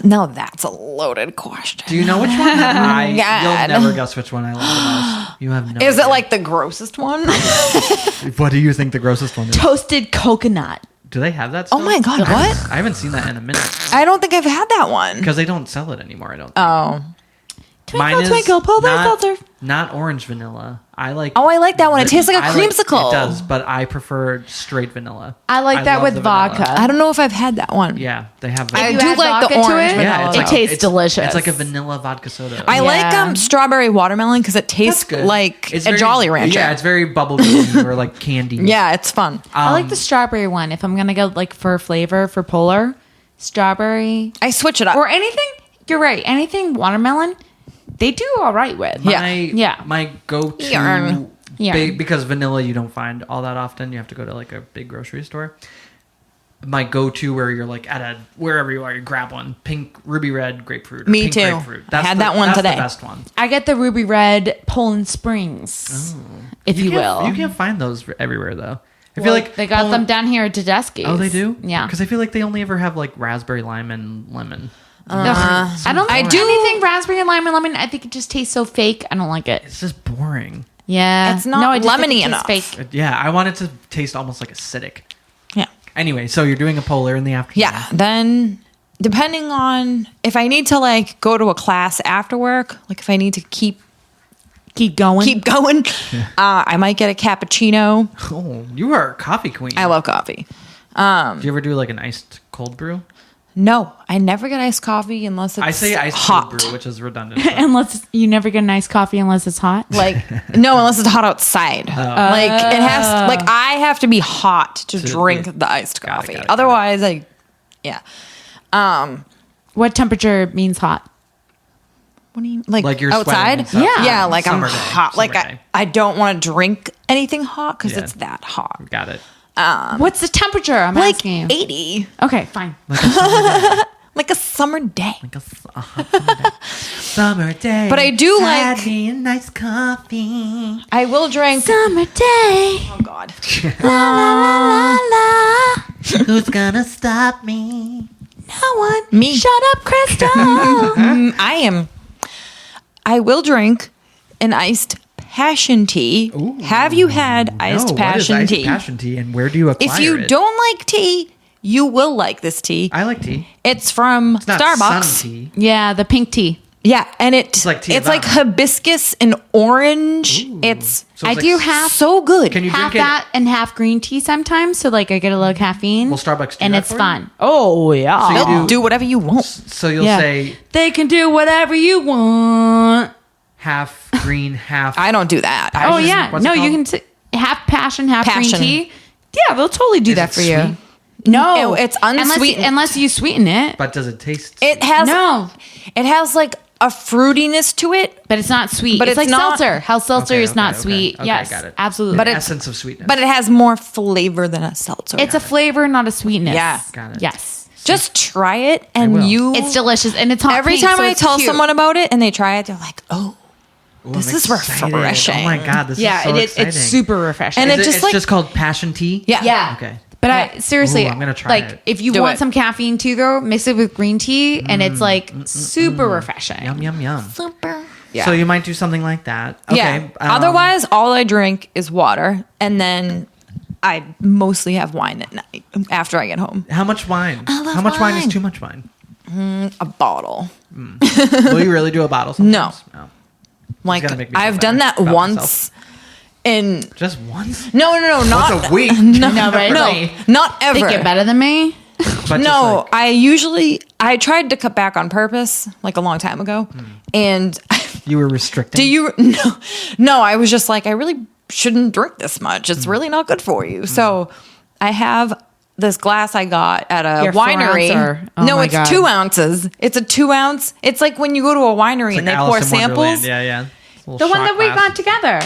No, that's a loaded question. Do you know which one? God. You'll never guess which one I love the most. You have no Is it idea. like the grossest one? What do you think the grossest one is? Toasted coconut. Do they have that Oh still? my God, what? I haven't seen that in a minute. I don't think I've had that one. Because they don't sell it anymore, I don't think. Oh. Twinkle, twinkle, polar seltzer. Not orange vanilla. I like. Oh, I like that one. It tastes like a I creamsicle. it does, but I prefer straight vanilla. I like that love with the vanilla. vodka. I don't know if I've had that one. Yeah, they have. I If you do add like the vodka to orange it, vanilla. it's it like, tastes delicious. It's like a vanilla vodka soda. I like Yeah. strawberry watermelon because it tastes That's good. like It's a very- Jolly Rancher. Yeah, it's very bubblegum or like candy. Yeah, it's fun. I like the strawberry one. If I'm gonna go like for flavor for polar, strawberry I switch it up. or anything. You're right. Anything watermelon, they do all right with. Yeah. My go-to Yarn. because vanilla you don't find all that often. You have to go to like a big grocery store. My go-to where you're like at wherever you are, you grab one. Pink, ruby red, grapefruit. Or Me pink too. Grapefruit. I had that one that's today. The best one. I get the ruby red Poland Springs, if you will. You can't find those everywhere though. I feel like they got them down here at Tedeschi's. Oh, they do? Yeah. Because I feel like they only ever have like raspberry, lime, and lemon. I don't. I I do- do anything raspberry and lime and lemon. I think it just tastes so fake. I don't like it. It's just boring. Yeah, It's not no, I just think lemony it enough. tastes fake. Yeah, I want it to taste almost like acidic. Yeah. Anyway, so you're doing a polar in the afternoon. Yeah. Then, depending on if I need to like go to a class after work, like if I need to keep going, I might get a cappuccino. Oh, you are a coffee queen. I love coffee. Do you ever do like an iced cold brew? No, I never get iced coffee unless it's I say iced hot. cold brew, which is redundant. but- Unless you never get a nice coffee unless it's hot. Like no, unless it's hot outside. Like it has. Like I have to be hot to drink be- the iced Got it, coffee. got it. Otherwise, yeah. What temperature means hot? What do you like? Like you're outside? sweating and stuff. Yeah. Like Summer I'm day, hot. Like summer day. I don't want to drink anything hot because Yeah. it's that hot. Got it. What's the temperature? I'm Like asking you. 80, Okay, fine. like a summer day. Like a hot summer day. Summer day. But I do had like- me a nice coffee. I will drink. Summer day. Oh God. Who's gonna stop me? No one. Me. Shut up, Crystal. I will drink an iced passion tea. Have you had iced No, passion what is tea? iced passion tea, and where do you acquire If you it? don't like tea, you will like this tea. I like tea. It's from It's not Starbucks. sun tea. Yeah, the pink tea. Yeah, and it's like tea it's of like Adam. hibiscus and orange. It's So I it's do like- have so good. Can you half drink it? that and half green tea sometimes, so like I get a little caffeine. Will Starbucks do and that it's for you? fun. Oh yeah. So you They'll do whatever you want. So you'll Yeah. say They can do whatever you want. half green, half. I don't do that. Oh just- yeah, what's it no, you called? can half passion, half Passion. green tea. Yeah, they'll totally do Is that it for you. sweet? No, Ew, it's unsweetened. unless you sweeten it. But does it taste? It has No. It has like a fruitiness to it, But it's not sweet. But it's it's like not- seltzer. How seltzer Okay, is not okay, sweet. okay, Yes, got it. absolutely. But The it's- essence of sweetness. but it has more flavor than a seltzer. it's a flavor, not a sweetness. Yeah. Got it. Yes. Just try it, will. and you. It's delicious and it's hot Every pink, time so I it's tell cute. someone about it and they try it, they're like, "Oh, Ooh, this I'm is excited. refreshing." Oh my god, this Yeah, is so exciting. it's super refreshing. And Is it it, just it's like- just called passion tea. Yeah. yeah. Okay. But I seriously, Ooh, I'm gonna try like it. if you Do want it. some caffeine too, though, mix it with green tea, and it's like super refreshing. Yum yum yum. Super. So you might do something like that. Okay. Yeah. Otherwise, all I drink is water, and then I mostly have wine at night after I get home. how much wine? I love How much wine is wine. too much wine? A bottle. Will you really do a bottle? Sometimes? No. Like gonna make me feel I've done better that about once. myself. In Just once? no, not Once a week? No, right? no, not ever. They get better than me. But No, just like, I tried to cut back on purpose like a long time ago, and you were restricting. do you no? I was just like, I really shouldn't drink this much. It's really not good for you. So I have this glass I got at a Your 4 winery. ouncer. Oh no, my it's God. 2 ounces. It's a 2 ounce. It's like when you go to a winery and they pour Alice in samples. Wonderland. Yeah, yeah. The one that we got together.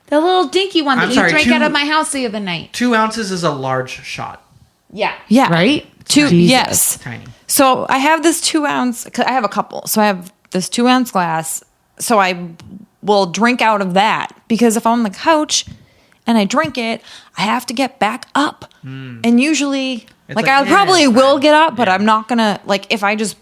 The little dinky one that I'm you sorry, drank 2 out of my house the other night. 2 ounces is a large shot. Yeah. Yeah. Right? Two. Jesus. Yes. Tiny. So I have this 2 ounce. 'Cause I have a couple. So I have this 2 ounce glass. So I will drink out of that because if I'm on the couch and I drink it, I have to get back up. And usually, It's like like, I yeah, probably it's will fine. get up, but Yeah. I'm not gonna like if I just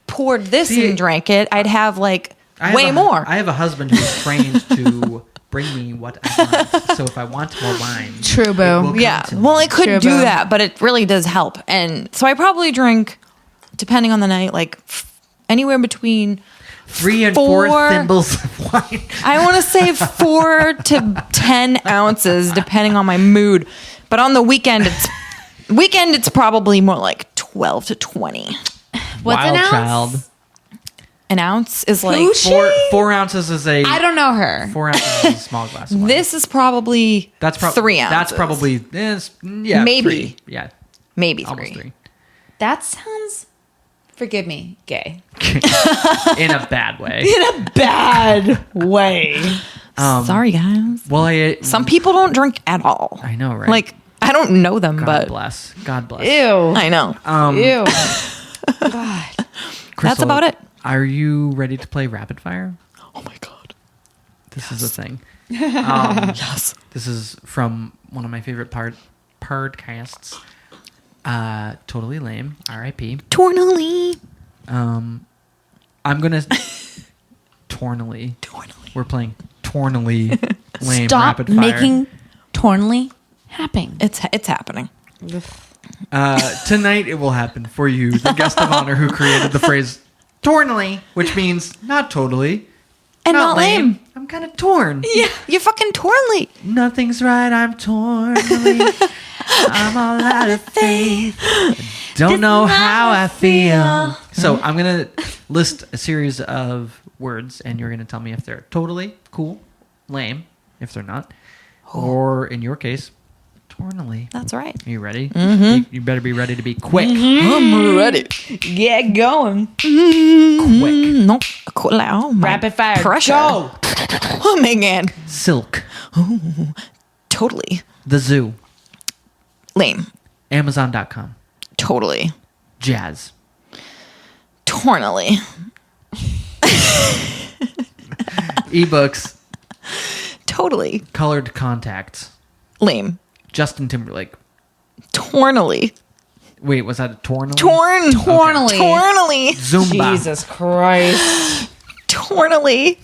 poured this See, and drank it, I'd have like I have way a- more. I have a husband who's trained to bring me what I want. So if I want more wine, True, it boo. will come Yeah. to me. Well, I could Sure, do bro. that, but it really does help. And so I probably drink, depending on the night, like anywhere between 3 and 4 4 thimbles of wine. I want to say 4 to 10 ounces, depending on my mood. But on the weekend, it's probably more like 12 to 20. What's Wild an ounce? child. An ounce is like Who's she? 4 ounces is a. I don't know her. 4 ounces is a small glass of wine. this is probably That's 3 ounces. That's probably yeah, Maybe. 3. Yeah, maybe almost 3. 3. That sounds, forgive me, gay. In a bad way. Bad way. Sorry, guys. Well, Some people don't drink at all. I know, right? Like I don't know them, God but bless. God bless. Ew. I know. Ew. That's Crystal, about it. Are you ready to play rapid fire? Oh my god. This is the thing. Yes. This is from one of my favorite podcasts. Totally lame. R.I.P. Tornally. I'm gonna tornally. We're playing tornally lame Stop rapid fire. making tornally happen. It's happening. Tonight it will happen for you, the guest of honor who created the phrase tornally, which means not totally. And not lame. I'm kind of torn. Yeah, you're fucking tornly. Nothing's right. I'm tornly. I'm all out of faith. Don't know how I feel. So I'm going to list a series of words, and you're going to tell me if they're totally cool, lame, if they're not, or in your case, tornily. That's right. Are you ready? Mm-hmm. You better be ready to be quick. I'm ready. Get going. Quick. No. Oh, my Rapid fire. Pressure. Go. Oh, Megan. Silk. Totally. The Zoo. Lame. Amazon.com. Totally. Jazz. Tornily. Ebooks. Totally. Colored contacts. Lame. Justin Timberlake. Tornily. Wait, was that a tornily? Tornily. Tornily. Zumba. Jesus Christ. Tornily.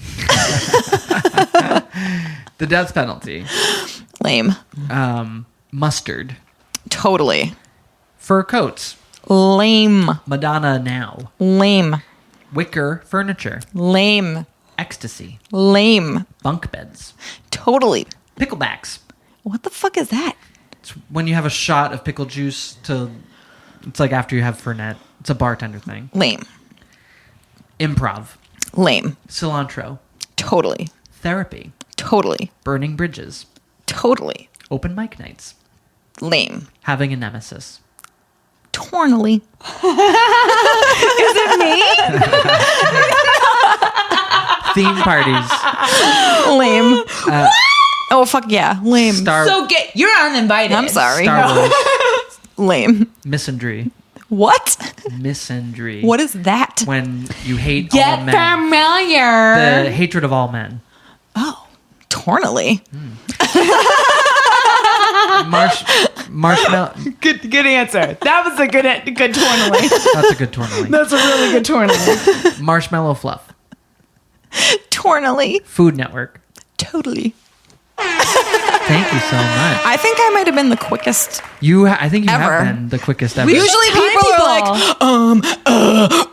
The death penalty. Lame. Mustard. Totally. Fur coats. Lame. Madonna now. Lame. Wicker furniture. Lame. Ecstasy. Lame. Bunk beds. Totally. Picklebacks. What the fuck is that? It's when you have a shot of pickle juice to... It's like after you have Fernet. It's a bartender thing. Lame. Improv. Lame. Cilantro. Totally. Therapy. Totally. Burning bridges. Totally. Open mic nights. Lame. Having a nemesis. Tornily. Theme parties. Lame. Oh, fuck yeah. Lame. You're uninvited. I'm sorry. Star Wars. Lame. Misandry. What? Misandry. What is that? When you hate Get all men. familiar. The hatred of all men. Oh, tornily. Marshmallow. Good answer. That was a good tornily. That's a good tornily. That's a really good tornily. Marshmallow fluff. Tornily. Food Network. Totally. Thank you so much. I think I might have been the quickest. I think you Ever. have been the quickest ever. Usually people are like,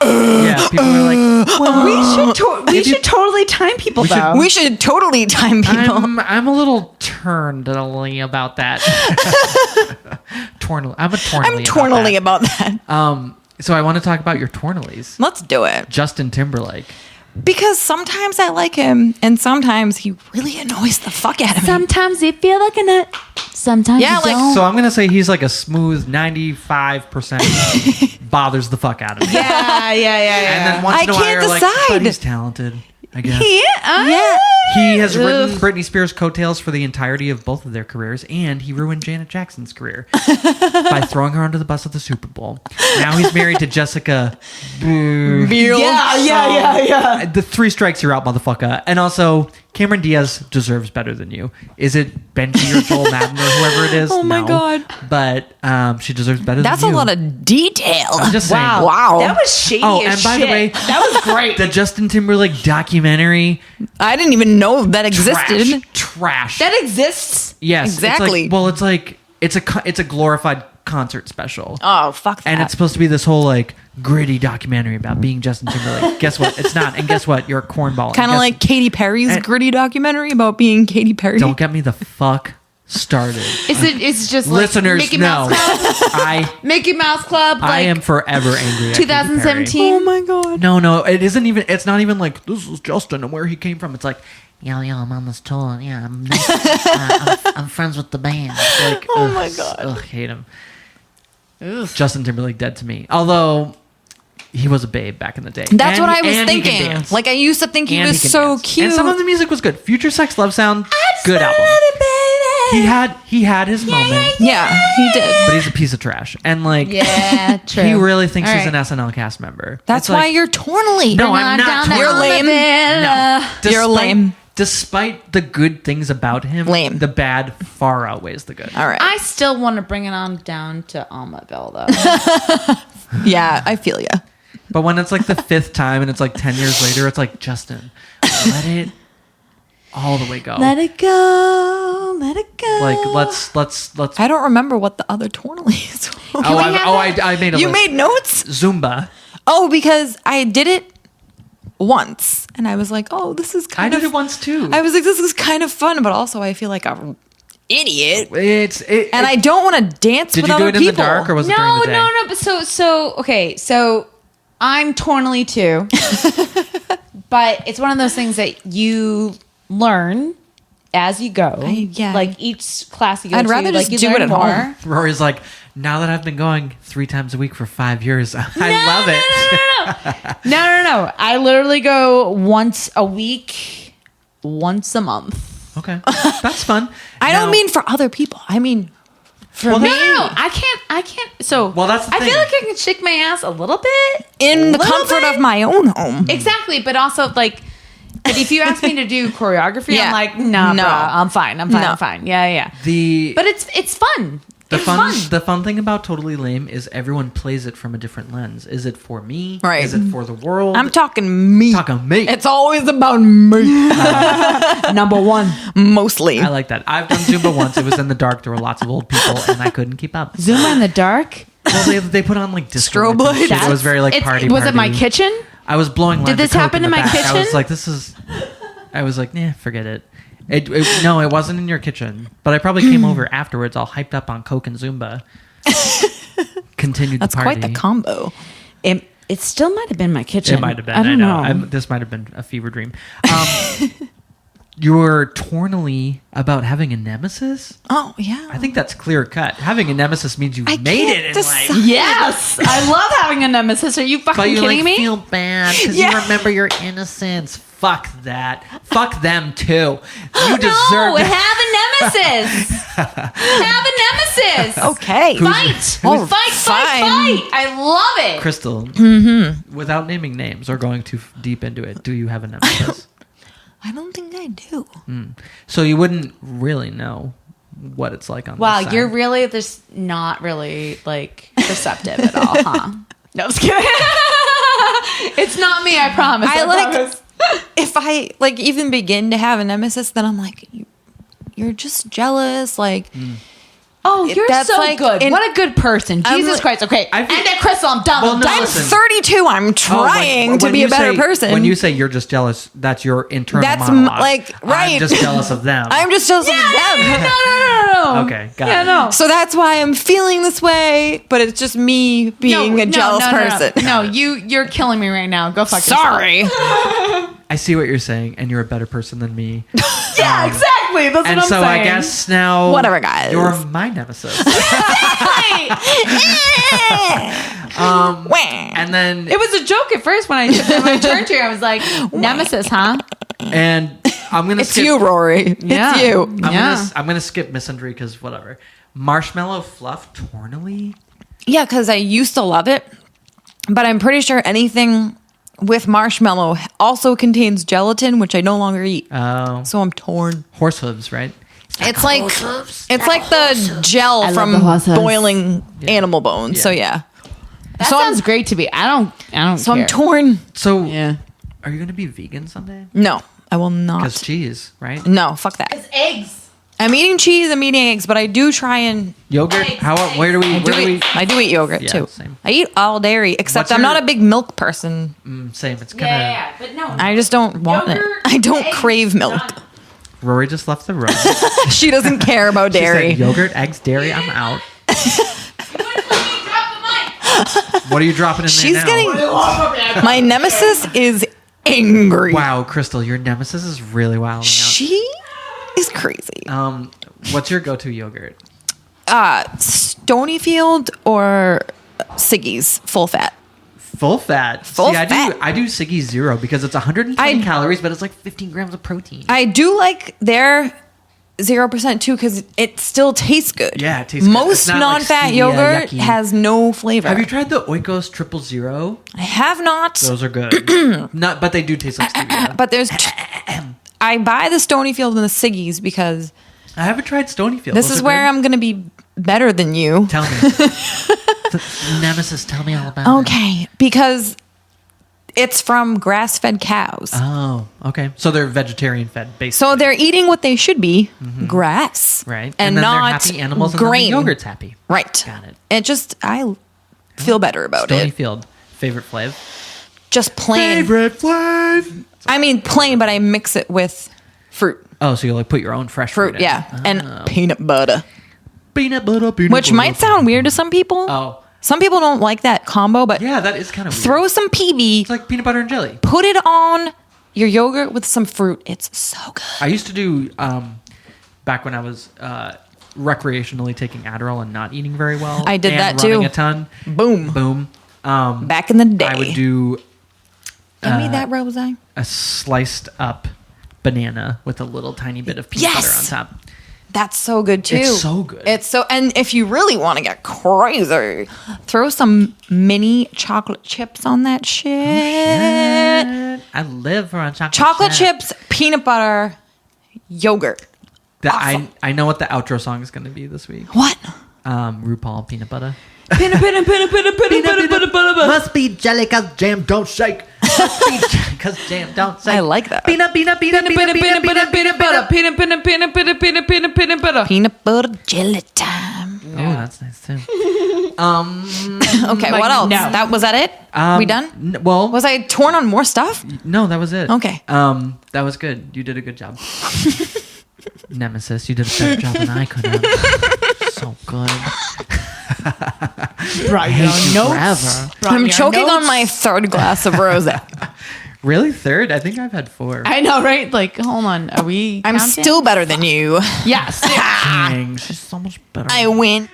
yeah, people are like, we should totally time people though. we should totally time people. I'm a little turnedly about that. Tornily. I'm tornily about that. So I want to talk about your tornilies. Let's do it. Justin Timberlake. Because sometimes I like him, and sometimes he really annoys the fuck out of me. Sometimes you feel like a nut. Sometimes Yeah, you like- don't. So I'm going to say he's like a smooth 95% bothers the fuck out of me. yeah. And then once in a while can't you're like, decide. but he's talented, I guess. Yeah. He has ridden Britney Spears' coattails for the entirety of both of their careers, and he ruined Janet Jackson's career by throwing her under the bus at the Super Bowl. Now he's married to Jessica Biel. Yeah. The 3 strikes, you're out, motherfucker. And also, Cameron Diaz deserves better than you. Is it Benji or Joel Madden or whoever it is? Oh my No. God. But she deserves better That's than a you. lot of detail. I'm just saying. Wow. That was shady Oh, as and by shit. the way, that was great. the Justin Timberlake documentary, I didn't even know that existed. trash. That exists. Yes, Exactly. It's a glorified concert special, Oh, fuck that. and it's supposed to be this whole like gritty documentary about being Justin Timberlake. Guess what? It's not. And guess what? You're a cornball. And kind of guess- like Katy Perry's gritty documentary about being Katy Perry. Don't get me the fuck started. It's just like Listeners, Mickey no. Mouse Club. Mickey Mouse Club. Like I am forever angry. At Katy Perry. 2017. Oh my God. No, it isn't even. It's not even like this is Justin and where he came from. It's like Yo, I'm on this tour. Yeah, I'm friends with the band. like Oh my God. ugh, hate him. Justin Timberlake dead to me. Although he was a babe back in the day. That's what I was and he can thinking. dance. Like I used to think he And was can so dance. cute. And some of the music was good. Future Sex Love Sound, good album. He had his moment, Yeah, he did. but he's a piece of trash. And like, Yeah, true. he really thinks All he's right. an SNL cast member. That's It's why like, you're tornily. No, I'm not. You're lame. No. You're lame. despite the good things about him, Lame. the bad far outweighs the good. All right. I still want to bring it on down to Almaville, though. Yeah, I feel you. But when it's like the 5th time and it's like 10 years later, it's like, Justin, let it all the way go. Let it go. Let it go. Like, let's. I don't remember what the other tournament is. I made a You list. made notes? Zumba. Oh, because I did it once, and I was like, "Oh, this is I kind of." did it once too. I was like, "This is kind of fun," but also I feel like an idiot, and I it- don't want to dance Did with you do other it in people. the dark or was it during No, the day? no. But so I'm tornily too, but it's one of those things that you learn as you go. yeah. Like each class you go I'd to, rather like just you do learn it at more. home. Rory's like, now that I've been going 3 times a week for 5 years, I love it. No. I literally go once a week, once a month. Okay, that's fun. I don't mean for other people. I mean for Well, me. No. I can't. So Well, that's the I thing. feel like I can shake my ass a little bit In the Little comfort bit. of my own home. Exactly, but also like, but if you ask me to do choreography, Yeah. I'm like, nah, No. bruh, I'm fine. No. I'm fine. Yeah. The But it's fun. It's fun. the fun thing about Totally Lame is everyone plays it from a different lens. Is it for me? Right. Is it for the world? I'm talking me. talking me. It's always about me. Number one. Mostly. I like that. I've done Zumba once. It was in the dark. There were lots of old people, and I couldn't keep up. Zumba in the dark. Well, they put on like disco Strobe lights and lights? shit. It was very like party. Was it my party. kitchen? I was blowing lines Did this of coke happen in the in my back. I was kitchen? like, this is. I was like, nah, forget it. No, it wasn't in your kitchen. But I probably came over afterwards, all hyped up on coke and Zumba. Continued That's the party. quite the combo. It still might have been my kitchen. It might have been. I don't know. This might have been a fever dream. You were tornily about having a nemesis. Oh, yeah. I think that's clear cut. Having a nemesis means you I made can't it in decide. life. Yes, I love having a nemesis. Are you But fucking you kidding like me? feel bad because Yeah. you remember your innocence. Fuck that. Fuck them too. You No, deserve have a nemesis. Have a nemesis. Okay. Fight. Oh, Fight. fine. I love it. Crystal, without naming names or going too deep into it, do you have a nemesis? I don't think I do. So you wouldn't really know what it's like on Wow, this side. you're really just not really like perceptive at all, huh? No, I was kidding. It's not me, I promise. I like promise. if I like even begin to have a nemesis, then I'm like, you're just jealous. Like, Oh, you're That's so like good. in- What a good person. I'm Jesus like- Christ. Okay. I feel- And at Crystal, I'm done. Well, I'm no, done. I'm listen. 32. I'm Oh, trying to when be you a better say- person. When you say you're just jealous, that's your internal That's monologue. like, right. I'm just jealous of them. I'm just jealous of them. No. Okay, got Yeah, it. no. So that's why I'm feeling this way, but it's just me being a jealous person. No, you're killing me right now. Go fuck Sorry. I see what you're saying, and you're a better person than me. yourself. Yeah, exactly. That's And what I'm so saying. I guess now, Whatever, guys. you're my nemesis. Wah. And then, It was a joke at first when I turned to you. I was like, Nemesis, huh? and I'm gonna It's skip. you, Rory. Yeah. It's you. I'm gonna skip misandry because whatever. Marshmallow fluff tornily. Yeah, because I used to love it, but I'm pretty sure anything with marshmallow also contains gelatin, which I no longer eat. Oh, So I'm torn. horse hooves, right? It's like the gel love from the horse hooves. boiling animal bones. So yeah. That So sounds great to me. I don't So care. I'm torn. So, Yeah. are you gonna be vegan someday? No, I will Because not. cheese, right? No, fuck that. Eggs. I'm eating cheese. I'm eating eggs, but I do try and Yogurt. Eggs, How? Where do we? I Where do we? do eat yogurt Yeah, too. same. I eat all dairy, except What's I'm your- not a big milk person. Same. It's kind of. Yeah, but no. I just don't want it. Yogurt, I don't eggs, crave milk. done. Rory just left the room. She doesn't care about She dairy. said yogurt, eggs, dairy. I'm out. You wouldn't let me drop the mic. What are you dropping in there She's now? getting my nemesis is angry. Wow, Crystal, your nemesis is really wilding She is crazy. out. What's your go-to yogurt? Stonyfield or Siggy's full fat. Full fat. Full See, fat. I do Siggy Zero because it's 120 calories, but it's like 15 grams of protein. I do like their 0% too because it still tastes good. Yeah, it tastes good. Most It's not like non-fat stevia, yogurt yucky. has no flavor. Have you tried the Oikos Triple Zero? I have not. Those are good. Not, but they do taste like stevia. But there's I buy the Stonyfield and the Siggies because I haven't tried Stonyfield. this is where I'm going to be better than you. Tell me. Nemesis, tell me all about it. Okay, because it's from grass-fed cows. Oh, okay. So they're vegetarian fed, basically. So they're eating what they should be, grass. Right. And then not they're happy animals grain. and then the yogurt's happy. Right. Got it. It just, I feel better about it. Stonyfield. Favorite flavor? Just plain. flavor. I mean plain, but I mix it with fruit. Oh, so you like put your own fresh fruit in. Yeah. And peanut butter. Peanut butter, Which might sound weird to some people. Oh. Some people don't like that combo, but Yeah, that is kind of weird. throw some PB, It's like peanut butter and jelly. put it on your yogurt with some fruit. It's so good. I used to do, back when I was recreationally taking Adderall and not eating very well. I did and that running too. a ton. Boom. Boom. Back in the day. I would do Give me that, Rose. a sliced up banana with a little tiny bit of peanut butter on top. That's so good too. It's so good. And if you really want to get crazy, throw some mini chocolate chips on that shit. I live for on Chocolate chips, peanut butter, yogurt. Awesome. I know what the outro song is going to be this week. What? RuPaul peanut butter. Must be jelly cause jam don't shake. Must be jelly cause jam don't shake. I like that. Peanut butter. Peanut butter jelly time. Oh, that's nice too. Okay, what else? no. Was that it? We done? Well, Was I torn on more stuff? no, that was it. Okay. That was good. You did a good job. Nemesis, you did a better job than I could have. So good. Forever. I'm choking on my third glass of rosé. Really? Third? I think I've had 4. I know, right? Like, hold on. Are we I'm counting? still better than you. Yes. Dang, she's so much better. I win.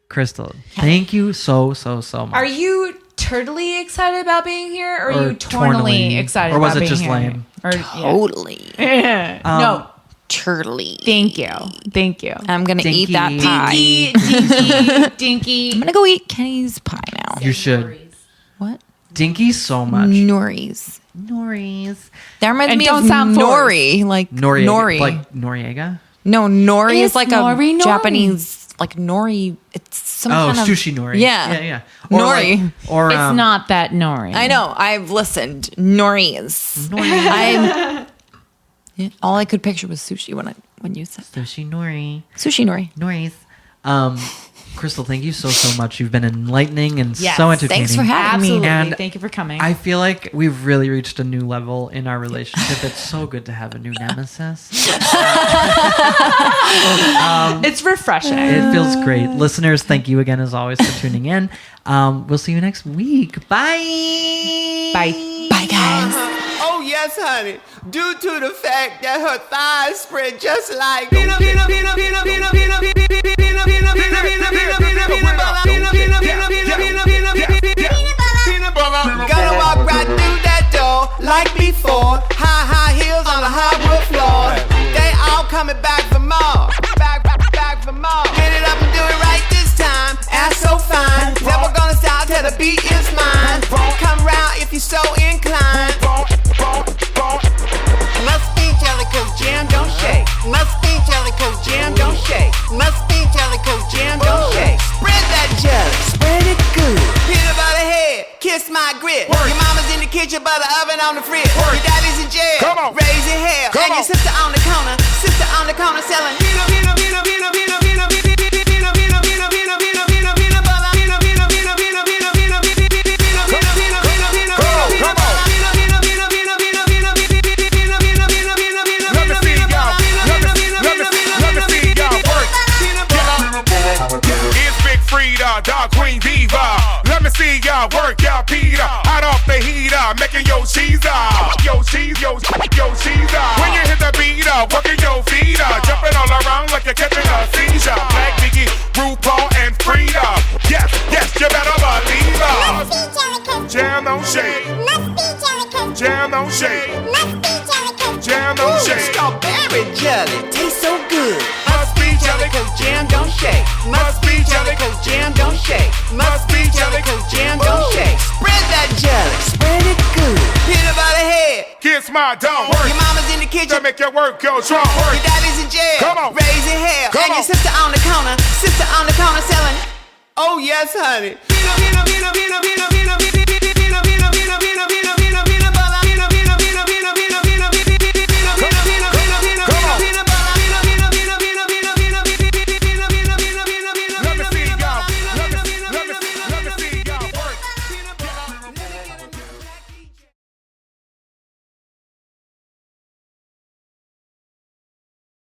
Crystal, thank you so much. Are you turtly excited about being here, or are Or you tornily excited or was about it being just here? lame? Or, Totally. no. Turly. Thank you. Thank you. I'm going to eat that Dinky. pie. Dinky. I'm going to go eat Kenny's pie now. You should. What? Dinky so much. Nori's. Norries. That reminds And me don't of sound nori. Like Noriega. nori. Like Noriega? No, nori Is is like nori a nori? Japanese, like nori. It's some kind of sushi nori. Yeah. Yeah. Nori. Or It's not that nori. I know. I've listened. Nori's. I'm. Yeah, all I could picture was sushi when you said Sushi nori. sushi nori. Norries. Crystal, thank you so much. You've been enlightening and Yes. so entertaining. Thanks for having me. Absolutely. And Thank you for coming. I feel like we've really reached a new level in our relationship. It's so good to have a new nemesis. it's refreshing. It feels great. Listeners, thank you again as always for tuning in. We'll see you next week. Bye. Bye. Bye, guys. Oh yes, honey. Due to the fact that her thighs spread just like peanut butter. Gonna walk right through that door like before. High heels on the hardwood floor. They all coming back for more. Back for more. Get it up and do it right this time. Ass so fine. Never gonna stop till the beat is mine. Come round if you're so inclined. Must be jelly cause jam don't shake. Must be jelly cause jam don't shake. Must be jelly cause jam don't shake. Spread that jelly, spread it good. Peanut butter head, kiss my grit. Your mama's in the kitchen, but the oven on the fridge. Your daddy's in jail, raising hell. And your sister on the corner selling peanut butter. Dog Queen Diva. Let me see y'all work y'all Peter. Hot off the heater, making your cheese up. Yo cheese up. When you hit the beat up, working your feet up. Jumping all around like you're catching a seizure. Black Biggie, RuPaul, and Frida. Yes, you better believe us. Jam don't shake. Jam don't shake. Jam don't shake. Strawberry jelly tastes so good. Must be jelly Cause jam don't shake. Must be jelly Cause jam don't shake. Must be jelly Cause jam don't shake. Spread that jelly, spread it good. Peanut butter head, Kiss my dome. Your mama's in the kitchen. To make your work go strong. Your daddy's in jail. Come on. Raising hell. Come and on. your sister on the corner selling. Oh yes, honey.